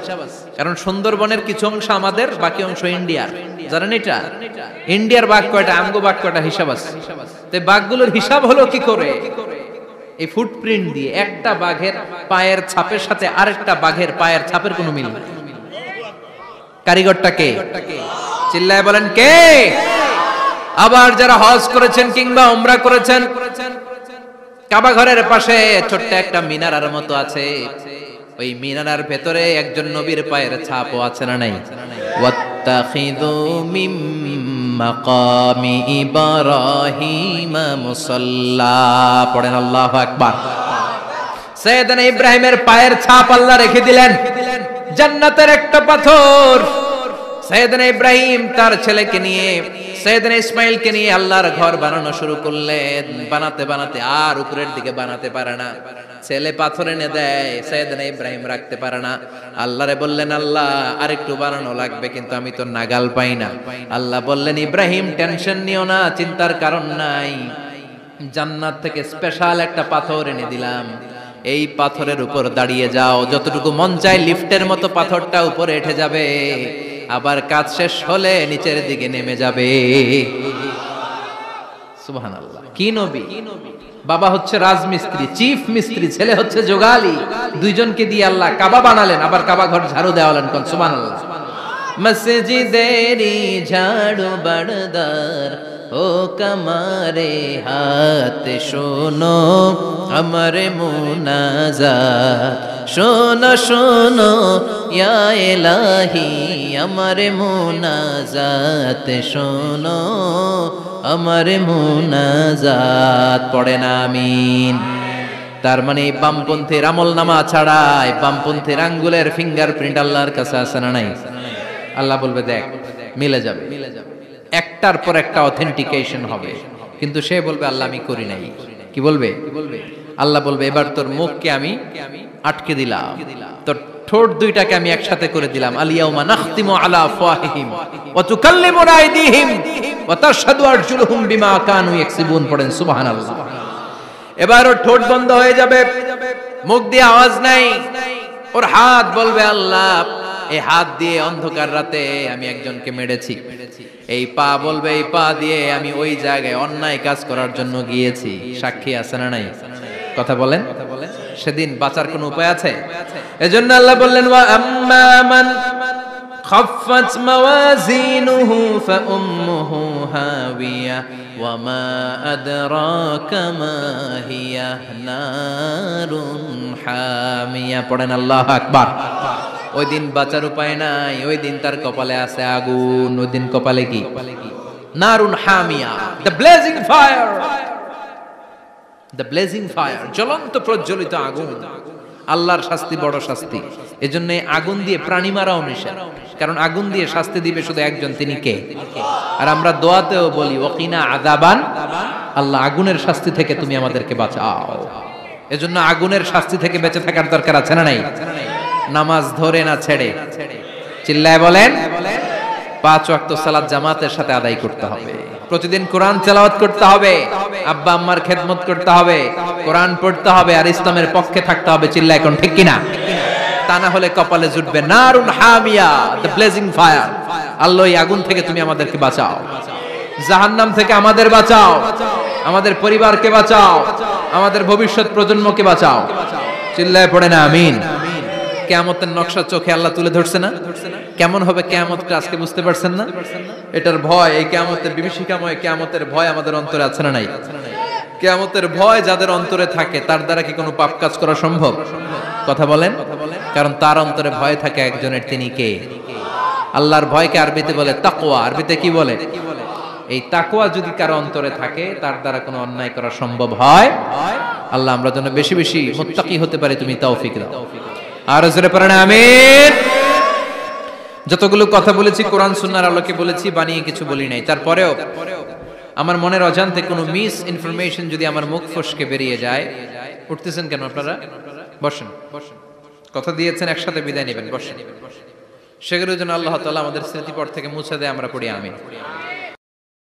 কারণ সুন্দরবনের কিছু অংশ আমাদের, বাকি অংশ ইন্ডিয়ার। জানেন এটা? ইন্ডিয়ার বাঘ কয়টা, আমগো বাঘ কয়টা, হিসাব আছে। তো বাঘগুলোর হিসাব হলো কি করে? এই ফুটপ্রিন্ট দিয়ে। একটা বাঘের পায়ের ছাপের সাথে আরেকটা বাঘের পায়ের ছাপের কোনো মিল নেই। কারিগরটা কে? চিল্লায় বলেন কে? আবার যারা হজ করেছেন কিংবা উমরা করেছেন, কাবা ঘরের পাশে ছোট্ট একটা মিনারার মতো আছে, ওই মিনারার ভেতরে একজন নবীর পায়ের ছাপও আছে না নাই? ওয়াত্তাখিযু মিম মাকামি ইব্রাহিম মুসাল্লা। পড়েন আল্লাহু আকবার। সাইয়েদনা ইব্রাহিমের পায়ের ছাপ আল্লাহ রেখে দিলেন জান্নাতের একটা পাথর। সাইয়েদনা ইব্রাহিম তার ছেলেকে নিয়ে সাইয়েদনা ইসমাঈলকে নিয়ে আল্লাহর ঘর বানানো শুরু করলেন। বানাতে বানাতে আর উপরের দিকে বানাতে পারে না, ছেলে পাথর এনে দেয়, সাইয়েদনা ইব্রাহিম রাখতে পারে না। আল্লাহরে বললেন, আল্লাহ আরেকটু বানানো লাগবে, কিন্তু আমি তো নাগাল পাই না। আল্লাহ বললেন, ইব্রাহিম টেনশন নিও না, চিন্তার কারণ নাই, জান্নাত থেকে স্পেশাল একটা পাথর এনে দিলাম, এই পাথরের উপর দাঁড়িয়ে যাও, যতটুকু মন চায় লিফটের মতো পাথরটা উপরে উঠে যাবে, আবার কাজ শেষ হলে নিচের দিকে নেমে যাবে। সুবহানাল্লাহ। কি নবী! বাবা হচ্ছে রাজমিস্ত্রি, চিফ মিস্ত্রি, ছেলে হচ্ছে যোগালী, দুইজনকে দিয়ে আল্লাহ কাবা বানালেন, আবার কাবা ঘর ঝাড়ু দেওয়ালেন। কোন সুবহানাল্লাহ। মসজিদেরি ঝাড়ু বারদার ও কমারে হাত, শোনো আমার মুনাজাত, শোনো শোনো ইয়া ইলাহি আমার মুনাজাত, শোনো আমার মুনাজাত। পড়েন আমিন। তার মানে বামপন্থীর আমল নামা ছাড়াই বামপন্থীর আঙ্গুলের ফিঙ্গারপ্রিন্ট আল্লাহর কাছে আছে না নাই? আল্লাহ বলবে দেখ মিলে যাবে, একটার পর একটা অথেন্টিকেশন হবে, কিন্তু সে বলবে আল্লাহ আমি করি নাই। কি বলবে? আল্লাহ বলবে এবার তোর মুখকে আমি আটকে দিলাম, তোর ঠোঁট দুইটাকে আমি একসাথে করে দিলাম। আলিয়াউমা নাখতিমু আলা আফওয়াহিহিম ওয়া তুকাল্লিমুনা আইদিহিম ওয়া তাশহাদু আরজুলুহুম বিমা কানু ইয়াকসিবুন। পড়েন সুবহানাল্লাহ। এবার ওর ঠোঁট বন্ধ হয়ে যাবে, মুখ দিয়ে আওয়াজ নাই, ওর হাত বলবে আল্লাহ এই হাত দিয়ে অন্ধকার রাতে আমি একজনকে মেরেছি, এই পা বলবে এই পা দিয়ে আমি ওই জায়গায় অন্যায় কাজ করার জন্য গিয়েছি। সাক্ষী আছে না নাই? কথা বলেন। সেদিন বাঁচার কোনো উপায় আছে? এজন্য আল্লাহ বললেন, ওয়া আম্মা মান খাফফাত মাওয়াজিনুহু ফাউম্মুহু হাবিয়া ওয়া মা আদরাকা মা হিয়া নারুন হামিয়া। পড়েন আল্লাহু আকবার। ওই দিন বাঁচার উপায় নাই, ওই দিন তার কপালে আছে আগুন। ওই দিন কপালে কি? নারুন হামিয়া, the blazing fire, the blazing fire, জ্বলন্ত প্রজ্বলিত আগুন। আল্লাহর শাস্তি বড় শাস্তি। এজন্য আগুন দিয়ে প্রাণী মারাও নিষেধ, কারণ আগুন দিয়ে শাস্তি দিবে শুধু একজন, তিনি কে? আর আমরা দোয়াতেও বলি ওয়াকিনা আযাবান, আল্লাহ আগুনের শাস্তি থেকে তুমি আমাদেরকে বাঁচাও। এজন্য আগুনের শাস্তি থেকে বেঁচে থাকার দরকার আছে না নাই? নামাজ ধরে না ছেড়ে, চিল্লায় বলেন, 5 ওয়াক্ত সালাত জামাতের সাথে আদায় করতে হবে, প্রতিদিন কোরআন তেলাওয়াত করতে হবে, আব্বা আম্মার খেদমত করতে হবে, কোরআন পড়তে হবে, আর ইসলামের পক্ষে থাকতে হবে। চিল্লায় এখন ঠিক কিনা? তা না হলে কপালে জুটবে নারুন হামিয়া, দ্য ব্লেজিং ফায়ার। আল্লাহ এই আগুন থেকে তুমি আমাদেরকে বাঁচাও, জাহান্নাম থেকে আমাদের বাঁচাও, আমাদের পরিবারকে বাঁচাও, আমাদের ভবিষ্যৎ প্রজন্মকে বাঁচাও। চিল্লায় পড়ে না আমিন। কিয়ামতের নকশা চোখে আল্লাহ তুলে ধরছে না? কেমন হবে কিয়ামতটা আজকে বুঝতে পারছেন না? এটার ভয়, এই কিয়ামতের বিভীষিকাময় কিয়ামতের ভয় আমাদের অন্তরে আছে না নাই? কিয়ামতের ভয় যাদের অন্তরে থাকে তার দ্বারা কি কোনো পাপ কাজ করা সম্ভব? কথা বলেন। কারণ তার অন্তরে ভয় থাকে একজনের, তিনি কে? আল্লাহর ভয়কে আরবিতে বলে তাকওয়া। আরবিতে কি বলে? এই তাকওয়া যদি কারো অন্তরে থাকে তার দ্বারা কোনো অন্যায় করা সম্ভব হয়। আল্লাহ আমরা যেন বেশি বেশি মুত্তাকি হতে পারি, তুমি তৌফিক দাও। আর জোরে পড়েন আমিন। যতগুলো কথা বলেছি কোরআন সুন্নাহর আলোকে বলেছি, বানিয়ে কিছু বলি নাই। তারপরেও আমার মনের অজান্তে কোনো মিস ইনফরমেশন যদি আমার মুখ ফসকে বেরিয়ে যায়, উঠতেছেন কেন আপনারা? বসেন, কথা দিয়েছেন একসাথে বিদায় নেবেন, বসেন। সেগুলোর জন্য আল্লাহ তাআলা আমাদের স্মৃতিপট থেকে মুছে দেয়, আমরা পড়ি আমিন।